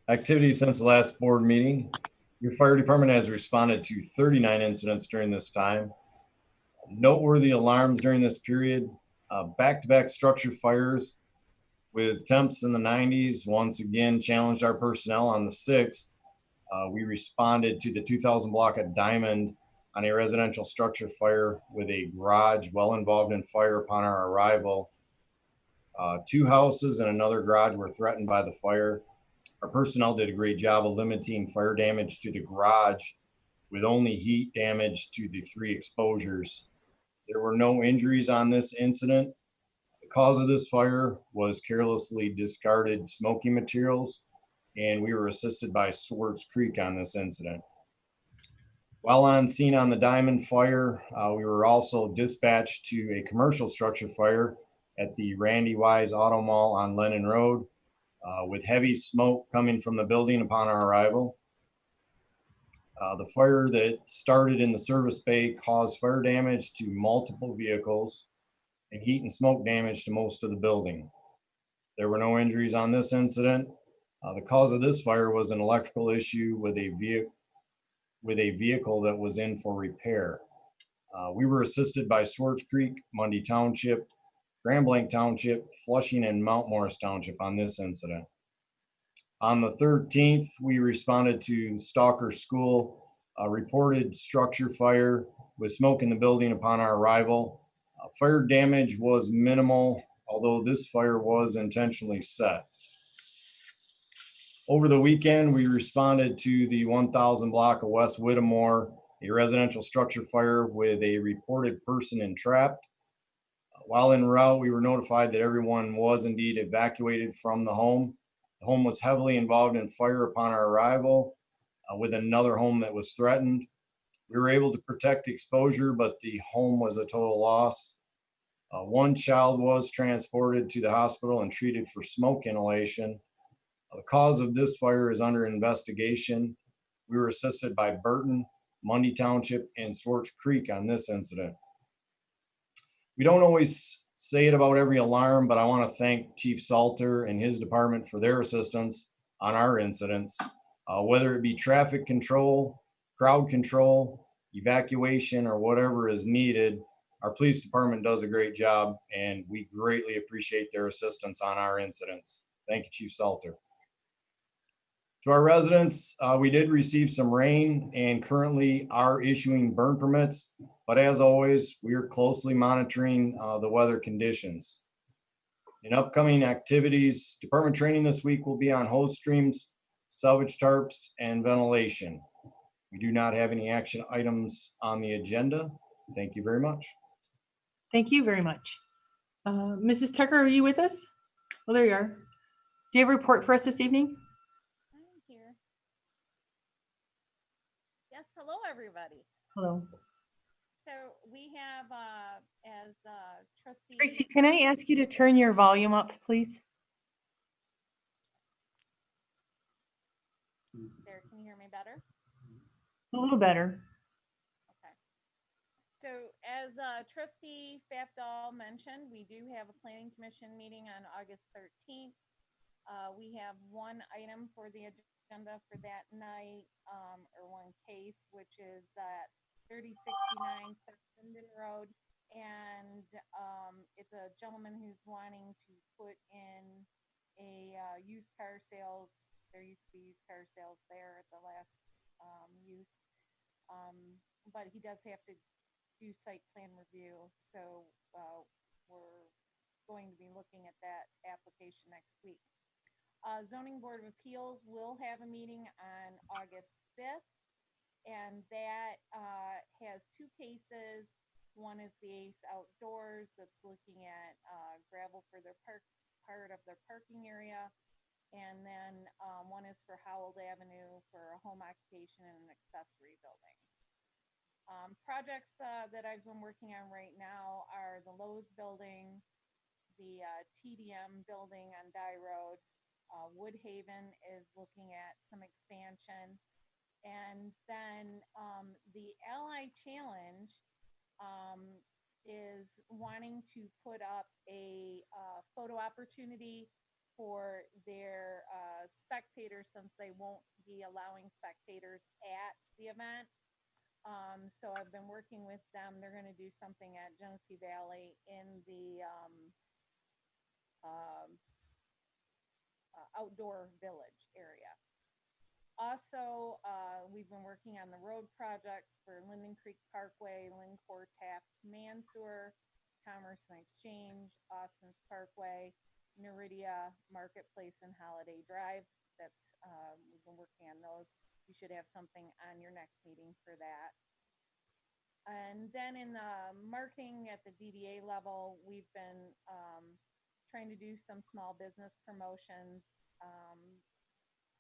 Activities since the last board meeting. Your fire department has responded to 39 incidents during this time. Noteworthy alarms during this period, back-to-back structure fires with temps in the 90s once again challenged our personnel on the 6th. We responded to the 2000 block at Diamond on a residential structure fire with a garage well involved in fire upon our arrival. 2 houses and another garage were threatened by the fire. Our personnel did a great job of limiting fire damage to the garage with only heat damage to the 3 exposures. There were no injuries on this incident. The cause of this fire was carelessly discarded smoking materials, and we were assisted by Swartz Creek on this incident. While on scene on the Diamond fire, we were also dispatched to a commercial structure fire at the Randy Wise Auto Mall on Lennon Road, with heavy smoke coming from the building upon our arrival. The fire that started in the service bay caused fire damage to multiple vehicles and heat and smoke damage to most of the building. There were no injuries on this incident. The cause of this fire was an electrical issue with a vehicle that was in for repair. We were assisted by Swartz Creek, Mundy Township, Grand Blanc Township, Flushing, and Mount Morris Township on this incident. On the 13th, we responded to Stalker School, a reported structure fire with smoke in the building upon our arrival. Fire damage was minimal, although this fire was intentionally set. Over the weekend, we responded to the 1000 block of West Whittemore, a residential structure fire with a reported person entrapped. While en route, we were notified that everyone was indeed evacuated from the home. The home was heavily involved in fire upon our arrival, with another home that was threatened. We were able to protect the exposure, but the home was a total loss. One child was transported to the hospital and treated for smoke inhalation. The cause of this fire is under investigation. We were assisted by Burton, Mundy Township, and Swartz Creek on this incident. We don't always say it about every alarm, but I want to thank Chief Salter and his department for their assistance on our incidents. Whether it be traffic control, crowd control, evacuation, or whatever is needed, our police department does a great job, and we greatly appreciate their assistance on our incidents. Thank you, Chief Salter. To our residents, we did receive some rain and currently are issuing burn permits, but as always, we are closely monitoring the weather conditions. In upcoming activities, department training this week will be on hose streams, salvage tarps, and ventilation. We do not have any action items on the agenda. Thank you very much. Thank you very much. Mrs. Tucker, are you with us? Well, there you are. Do you have a report for us this evening? I'm here. Yes, hello, everybody. Hello. So we have, as trustee. Tracy, can I ask you to turn your volume up, please? There, can you hear me better? A little better. So as Trustee Fafdahl mentioned, we do have a planning commission meeting on August 13th. We have one item for the agenda for that night, or one case, which is 3069 South Linden Road. And it's a gentleman who's wanting to put in a used car sales. There used to be used car sales there at the last use. But he does have to do site plan review. So we're going to be looking at that application next week. Zoning Board of Appeals will have a meeting on August 5th, and that has two cases. One is the Ace Outdoors that's looking at gravel for their part of their parking area, and then one is for Howell Avenue for a home occupation and an accessory building. Projects that I've been working on right now are the Lowe's building, the TDM building on Dye Road. Woodhaven is looking at some expansion. And then the Ally Challenge is wanting to put up a photo opportunity for their spectators, since they won't be allowing spectators at the event. So I've been working with them. They're going to do something at Genesee Valley in the outdoor village area. Also, we've been working on the road projects for Linden Creek Parkway, Lincor Taft Mansour, Commerce and Exchange, Austin's Parkway, Neridia Marketplace, and Holiday Drive. That's we've been working on those. You should have something on your next meeting for that. And then in the marketing at the DDA level, we've been trying to do some small business promotions.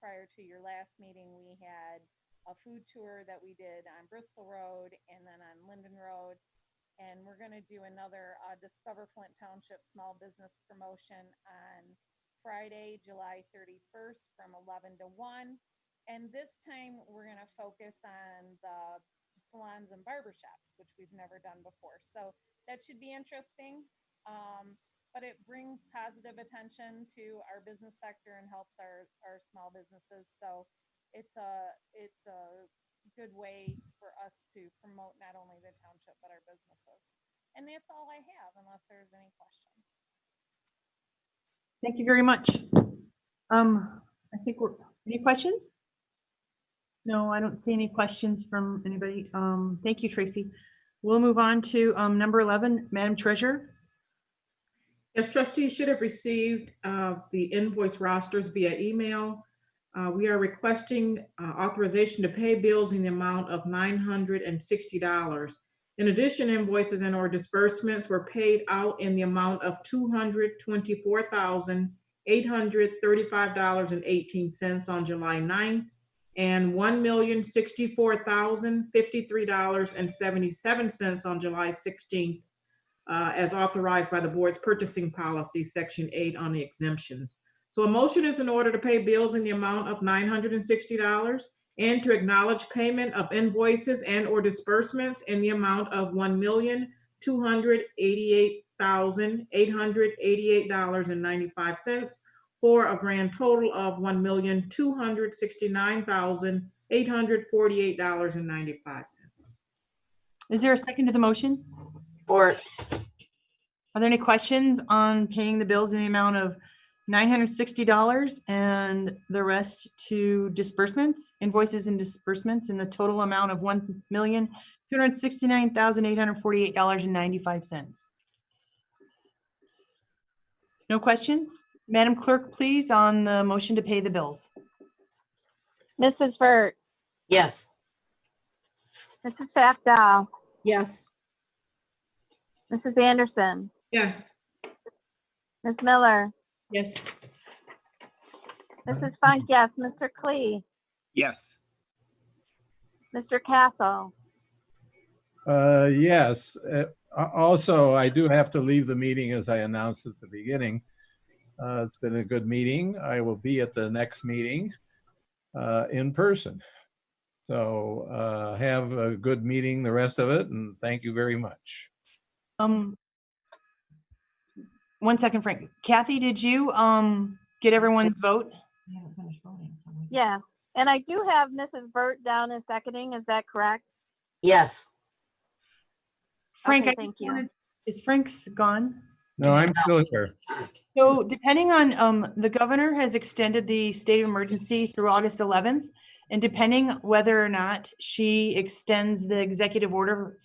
Prior to your last meeting, we had a food tour that we did on Bristol Road and then on Linden Road. And we're going to do another Discover Flint Township small business promotion on Friday, July 31st from 11 to 1. And this time we're going to focus on the salons and barbershops, which we've never done before. So that should be interesting. But it brings positive attention to our business sector and helps our small businesses. So it's a good way for us to promote not only the township, but our businesses. And that's all I have, unless there's any questions. Thank you very much. I think any questions? No, I don't see any questions from anybody. Thank you, Tracy. We'll move on to number 11, Madam Treasurer. Yes, trustees should have received the invoice rosters via email. We are requesting authorization to pay bills in the amount of $960. In addition, invoices and/or disbursements were paid out in the amount of $224,835.18 on July 9th and $1,064,053.77 on July 16th. As authorized by the board's purchasing policy, section 8 on the exemptions. So a motion is in order to pay bills in the amount of $960 and to acknowledge payment of invoices and or disbursements in the amount of $1,288,888.95 for a grand total of $1,269,848.95. Is there a second to the motion? Or Are there any questions on paying the bills in the amount of $960 and the rest to disbursements, invoices and disbursements in the total amount of $1,269,848.95? No questions? Madam Clerk, please, on the motion to pay the bills. Mrs. Burt, yes. Mrs. Fafdahl, Yes. Mrs. Anderson, Yes. Ms. Miller, Yes. Mrs. Funk, yes. Mr. Klee, Yes. Mr. Castle, Yes. Also, I do have to leave the meeting as I announced at the beginning. It's been a good meeting. I will be at the next meeting in person. So have a good meeting, the rest of it, and thank you very much. 1 second, Frank. Kathy, did you get everyone's vote? Yeah, and I do have Mrs. Burt down as seconding. Is that correct? Yes. Frank, Okay, I thank just you. wanted- is Frank's gone? No, I'm still here. So depending on, the governor has extended the state of emergency through August 11th. And depending whether or not she extends the executive order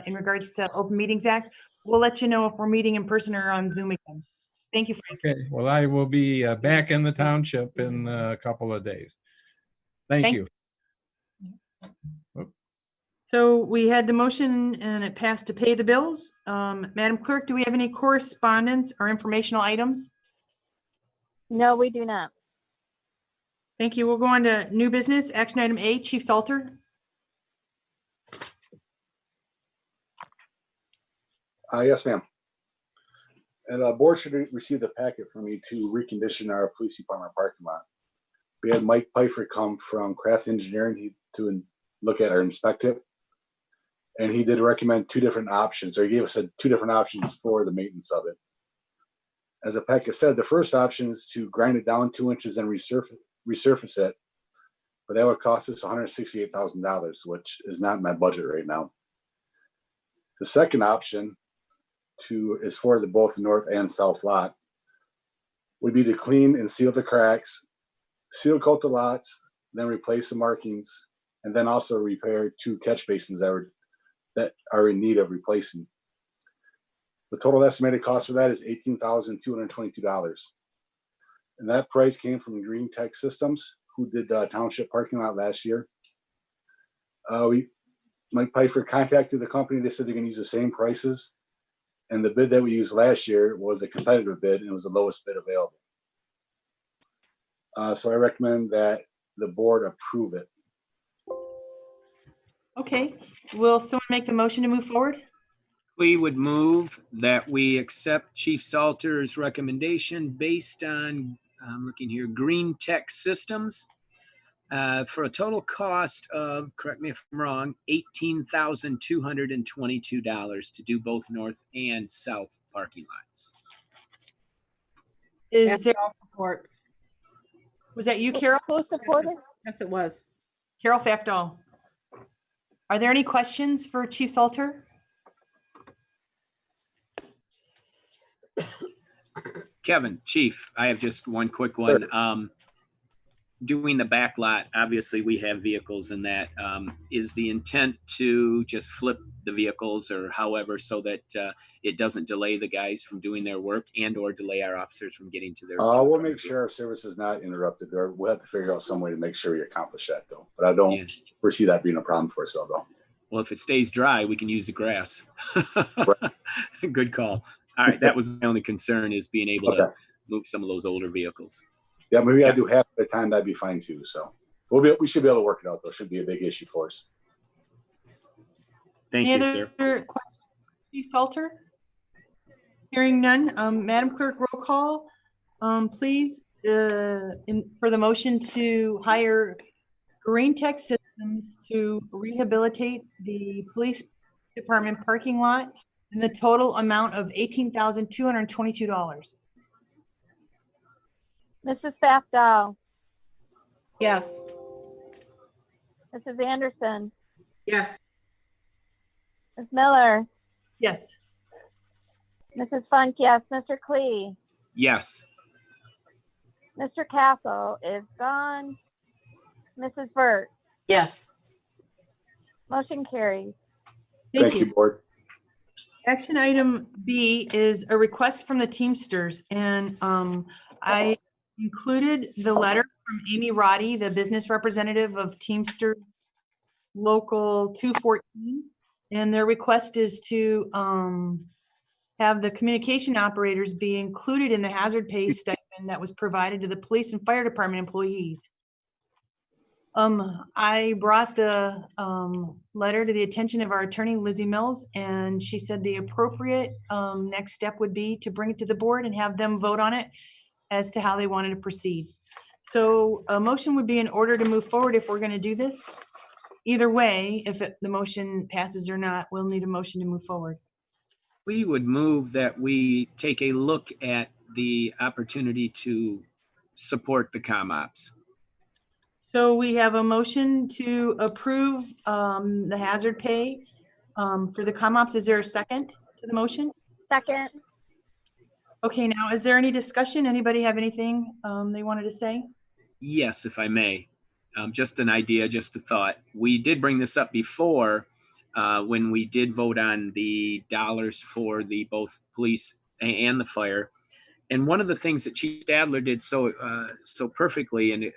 in regards to Open Meetings Act, we'll let you know if we're meeting in person or on Zoom again. Thank you, Frank. Okay, well, I will be back in the township in a couple of days. Thank you. So we had the motion and it passed to pay the bills. Madam Clerk, do we have any correspondence or informational items? No, we do not. Thank you. We'll go on to new business. Action item A, Chief Salter. Yes, ma'am. And the board should receive the packet from me to recondition our police department parking lot. We had Mike Pfeiffer come from Craft Engineering to look at or inspect it. And he did recommend two different options, or he gave us two different options for the maintenance of it. As the packet said, the first option is to grind it down 2 inches and resurface it. But that would cost us $168,000, which is not in my budget right now. The second option is for both north and south lot would be to clean and seal the cracks, seal coat the lots, then replace the markings, and then also repair 2 catch basins that are in need of replacing. The total estimated cost for that is $18,222. And that price came from Green Tech Systems, who did township parking lot last year. Mike Pfeiffer contacted the company. They said they're going to use the same prices. And the bid that we used last year was a competitive bid, and it was the lowest bid available. So I recommend that the board approve it. Okay. Will someone make the motion to move forward? We would move that we accept Chief Salter's recommendation based on, I'm looking here, Green Tech Systems for a total cost of, correct me if I'm wrong, $18,222 to do both north and south parking lots. Is there, Reports. was that you, Carol? Who supported? Yes, it was. Carol Fafdahl. Are there any questions for Chief Salter? Kevin, Chief, I have just one quick one. Doing the back lot, obviously we have vehicles in that. Is the intent to just flip the vehicles or however so that it doesn't delay the guys from doing their work and or delay our officers from getting to their We'll make sure our service is not interrupted. Or we'll have to figure out some way to make sure we accomplish that, though. But I don't foresee that being a problem for us, though. Well, if it stays dry, we can use the grass. Good call. All right, that was my only concern, is being able to move some of those older vehicles. Yeah, maybe I do half the time. That'd be fine too. So we should be able to work it out, though. Shouldn't be a big issue for us. Thank you, sir. Any other questions, Chief Salter? Hearing none, Madam Clerk, roll call, please, for the motion to hire Green Tech Systems to rehabilitate the police department parking lot in the total amount of $18,222. Mrs. Fafdahl, Yes. Mrs. Anderson, Yes. Ms. Miller, Yes. Mrs. Funk, yes. Mr. Klee, Yes. Mr. Castle is gone. Mrs. Burt, Yes. motion carries. Thank you, board. Action item B is a request from the Teamsters, and I included the letter from Amy Roddy, the business representative of Teamster Local 214, and their request is to have the communication operators be included in the hazard pay stipend that was provided to the police and fire department employees. I brought the letter to the attention of our attorney, Lizzie Mills, and she said the appropriate next step would be to bring it to the board and have them vote on it as to how they wanted to proceed. So a motion would be in order to move forward if we're going to do this. either way, if the motion passes or not, we'll need a motion to move forward. We would move that we take a look at the opportunity to support the comm ops. So we have a motion to approve the hazard pay for the comm ops. Is there a second to the motion? Second. Okay, now, is there any discussion? Anybody have anything they wanted to say? Yes, if I may. Just an idea, just a thought. We did bring this up before when we did vote on the dollars for the both police and the fire. And one of the things that Chief Stadler did so perfectly and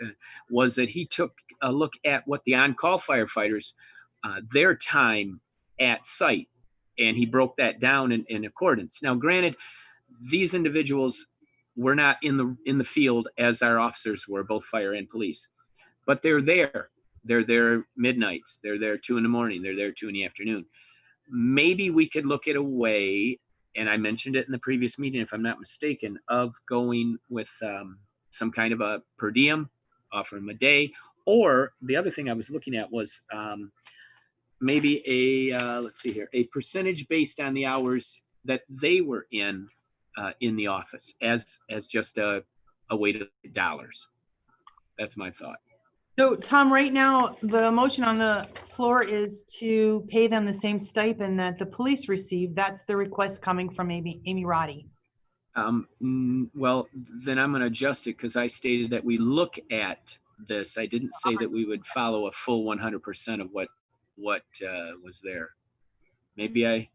was that he took a look at what the on-call firefighters, their time at site, and he broke that down in accordance. Now, granted, these individuals were not in the field as our officers were, both fire and police, but they're there. They're there midnights. They're there 2 a.m. They're there 2 p.m. Maybe we could look at a way, and I mentioned it in the previous meeting, if I'm not mistaken, of going with some kind of a per diem, offer them a day. Or the other thing I was looking at was maybe let's see here, a percentage based on the hours that they were in the office as just a way to get dollars. That's my thought. So Tom, right now, the motion on the floor is to pay them the same stipend that the police receive. That's the request coming from Amy Roddy. Well, then I'm going to adjust it because I stated that we look at this. I didn't say that we would follow a full 100% of what was there. Maybe I.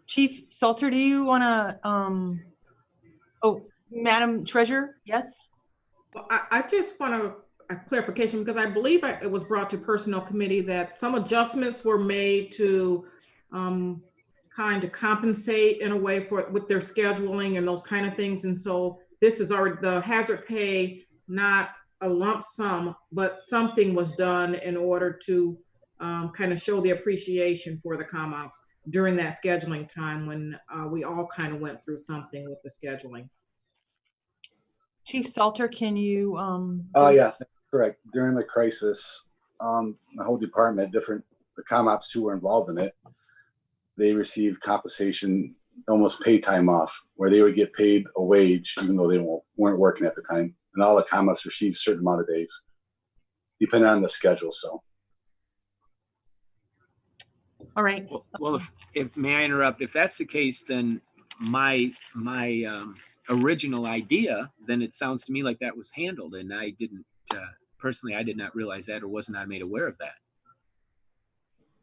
Chief Salter, do you want to, oh, Madam Treasurer, yes? Well, I just want a clarification because I believe it was brought to Personnel Committee that some adjustments were made to kind of compensate in a way with their scheduling and those kind of things. And so this is already the hazard pay, not a lump sum, but something was done in order to kind of show the appreciation for the comm ops during that scheduling time when we all kind of went through something with the scheduling. Chief Salter, can you? Yeah, correct. During the crisis, the whole department, the comm ops who were involved in it, they received compensation, almost pay time off, where they would get paid a wage even though they weren't working at the time. And all the comm ops received a certain amount of days, depending on the schedule. So. All right. Well, if may I interrupt? If that's the case, then my original idea, then it sounds to me like that was handled, and I didn't personally. I did not realize that, or was not made aware of that.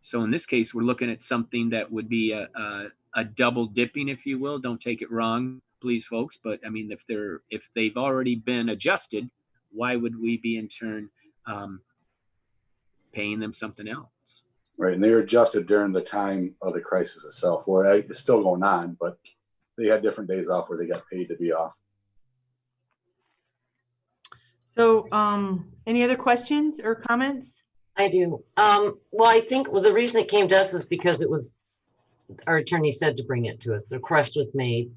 So in this case, we're looking at something that would be a double dipping, if you will. Don't take it wrong, please, folks. But I mean, if they've already been adjusted, why would we be in turn paying them something else? Right, and they were adjusted during the time of the crisis itself. Well, it's still going on, but they had different days off where they got paid to be off. So, any other questions or comments? I do. Well, I think the reason it came to us is because it was, our attorney said to bring it to us. The request was made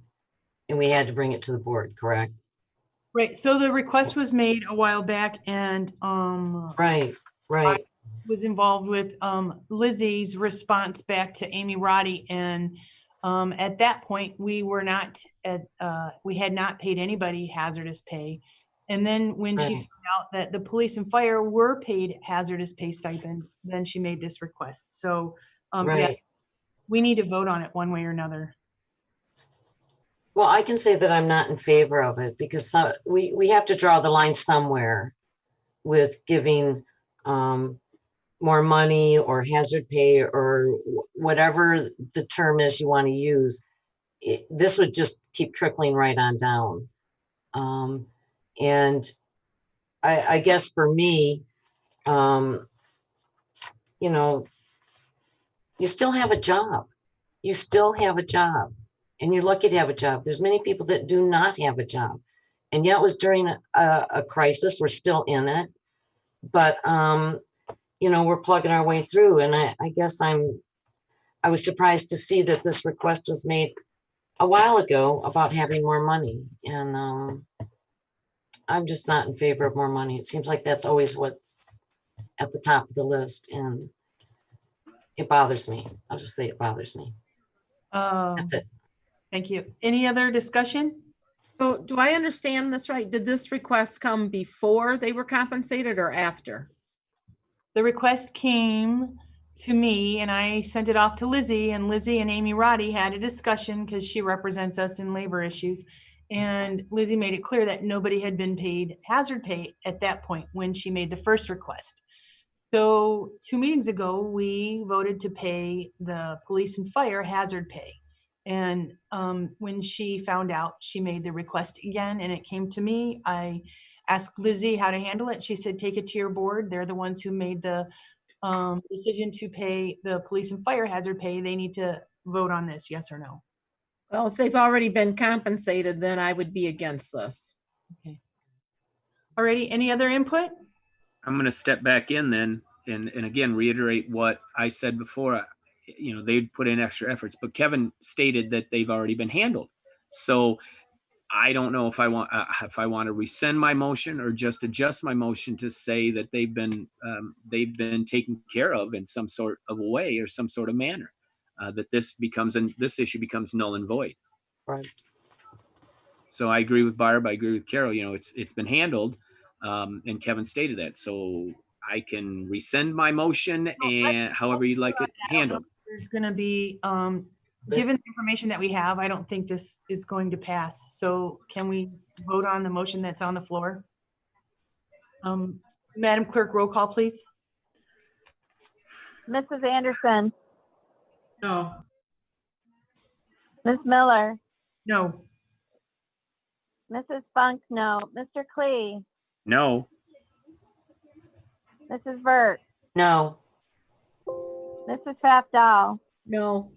and we had to bring it to the board, correct? Right. So the request was made a while back and Right. I was involved with Lizzie's response back to Amy Roddy, and at that point we were not we had not paid anybody hazardous pay. And then when she found out that the police and fire were paid hazardous pay stipend, then she made this request. So yeah, we need to vote on it one way or another. Well, I can say that I'm not in favor of it because we have to draw the line somewhere with giving more money or hazard pay or whatever the term is you want to use. This would just keep trickling right on down. And I guess for me, you know, you still have a job. You still have a job. And you're lucky to have a job. There's many people that do not have a job. And yeah, it was during a crisis. We're still in it. But, you know, we're plugging our way through. And I guess I was surprised to see that this request was made a while ago about having more money. And I'm just not in favor of more money. It seems like that's always what's at the top of the list, and it bothers me. I'll just say it bothers me. That's it. Thank you. Any other discussion? So do I understand this right? Did this request come before they were compensated or after? The request came to me and I sent it off to Lizzie, and Lizzie and Amy Roddy had a discussion because she represents us in labor issues. And Lizzie made it clear that nobody had been paid hazard pay at that point when she made the first request. So 2 meetings ago, we voted to pay the police and fire hazard pay. And when she found out, she made the request again and it came to me. I asked Lizzie how to handle it. She said, take it to your board. They're the ones who made the decision to pay the police and fire hazard pay. They need to vote on this, yes or no. Well, if they've already been compensated, then I would be against this. Okay. Alrighty, any other input? I'm going to step back in then and again reiterate what I said before. You know, they'd put in extra efforts, but Kevin stated that they've already been handled. So I don't know if I want to rescind my motion or just adjust my motion to say that they've been taken care of in some sort of a way or some sort of manner, that this issue becomes null and void. Right. So I agree with Barb. I agree with Carol. You know, it's been handled, and Kevin stated that. So I can rescind my motion and however you'd like it handled. There's going to be, given the information that we have, I don't think this is going to pass. So can we vote on the motion that's on the floor? Madam Clerk, roll call, please. Mrs. Anderson, No. Ms. Miller, No. Mrs. Funk, no. Mr. Klee, No. Mrs. Vert, No. Mrs. Fafdahl, No.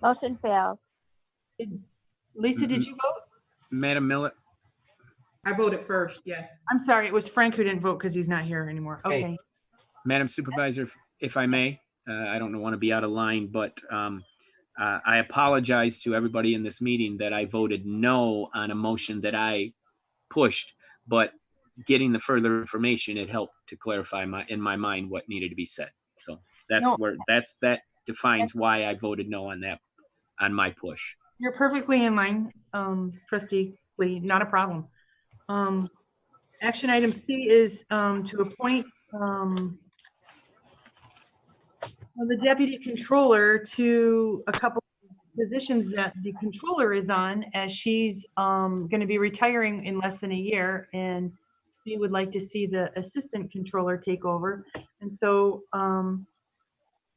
motion fails. Lisa, did you vote? Madam Miller. I voted first, yes. I'm sorry, it was Frank who didn't vote because he's not here anymore. Okay. Okay. Madam Supervisor, if I may, I don't want to be out of line, but I apologize to everybody in this meeting that I voted no on a motion that I pushed, but getting the further information, it helped to clarify in my mind what needed to be said. So that's No. that defines why I voted no on that, on my push. You're perfectly in line, Trustee Lee, not a problem. Action item C is to appoint the deputy controller to a couple positions that the controller is on, as she's going to be retiring in less than a year, and we would like to see the assistant controller take over. And so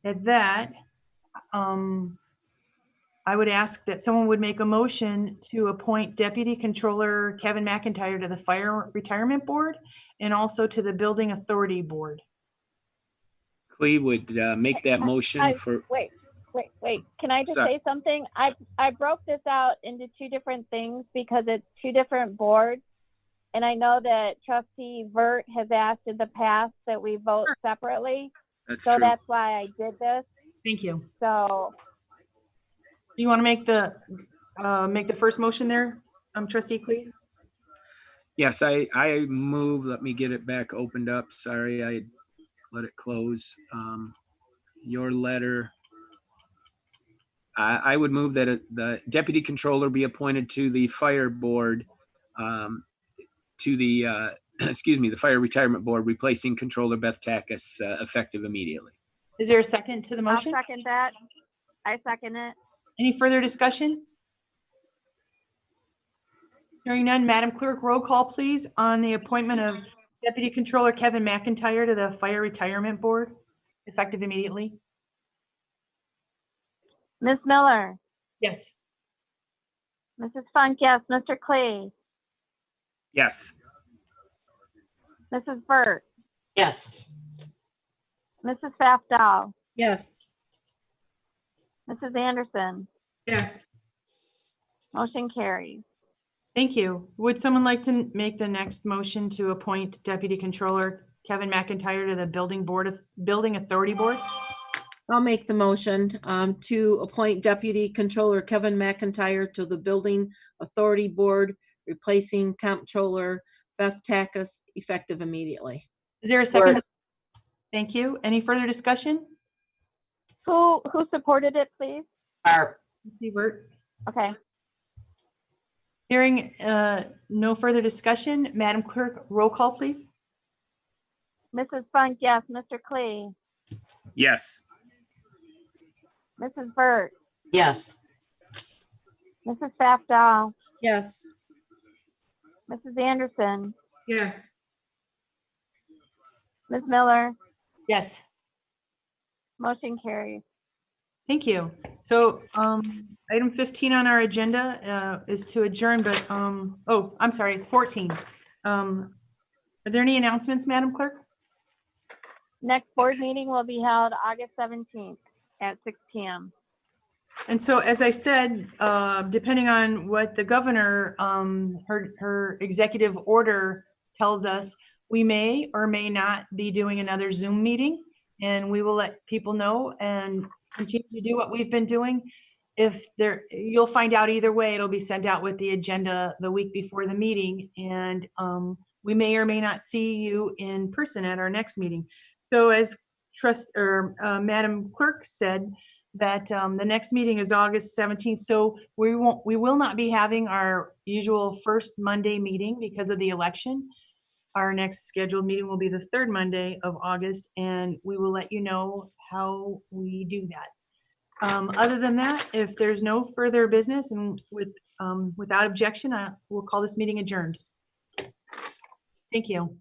at that, I would ask that someone would make a motion to appoint Deputy Controller Kevin McIntyre to the Fire Retirement Board and also to the Building Authority Board. Clee would make that motion for. Wait. Can I just say something? I broke this out into two different things because it's two different boards. And I know that Trustee Vert has asked in the past that we vote separately. That's so true. That's why I did this. Thank you. So. You want to make the first motion there, Trustee Clee? Yes, I move. Let me get it back opened up. Sorry, I let it close. Your letter. I would move that the deputy controller be appointed to the fire board, to the the fire retirement board, replacing Controller Beth Takis, effective immediately. Is there a second to the motion? I'll second that. I second it. Any further discussion? Hearing none, Madam Clerk, roll call please on the appointment of Deputy Controller Kevin McIntyre to the Fire Retirement Board, effective immediately. Ms. Miller. Yes. Mrs. Funk, yes. Mr. Klee. Yes. Mrs. Burt. Yes. Mrs. Fafdahl. Yes. Mrs. Anderson. Yes. Motion carries. Thank you. Would someone like to make the next motion to appoint Deputy Controller Kevin McIntyre to the Building Authority Board? I'll make the motion to appoint Deputy Controller Kevin McIntyre to the Building Authority Board, replacing Comptroller Beth Takacs effective immediately. Is there a second? Thank you. Any further discussion? Who supported it, please? Barb. Trustee Burt. Okay. Hearing no further discussion, Madam Clerk, roll call, please. Mrs. Funk, yes. Mr. Klee, Yes. Mrs. Burt, Yes. Mrs. Fafdahl, Yes. Mrs. Anderson, Yes. Ms. Miller, Yes. motion carries. Thank you. So item 15 on our agenda is to adjourn, but oh, I'm sorry, it's 14. Are there any announcements, Madam Clerk? Next board meeting will be held August 17th at 6 p.m. And so, as I said, depending on what the governor, her executive order tells us, we may or may not be doing another Zoom meeting, and we will let people know and continue to do what we've been doing. If there, you'll find out either way. It'll be sent out with the agenda the week before the meeting, and we may or may not see you in person at our next meeting. So, as Madam Clerk said, that the next meeting is August 17th. So we will not be having our usual first Monday meeting because of the election. Our next scheduled meeting will be the third Monday of August, and we will let you know how we do that. Other than that, if there's no further business and without objection, we'll call this meeting adjourned. Thank you.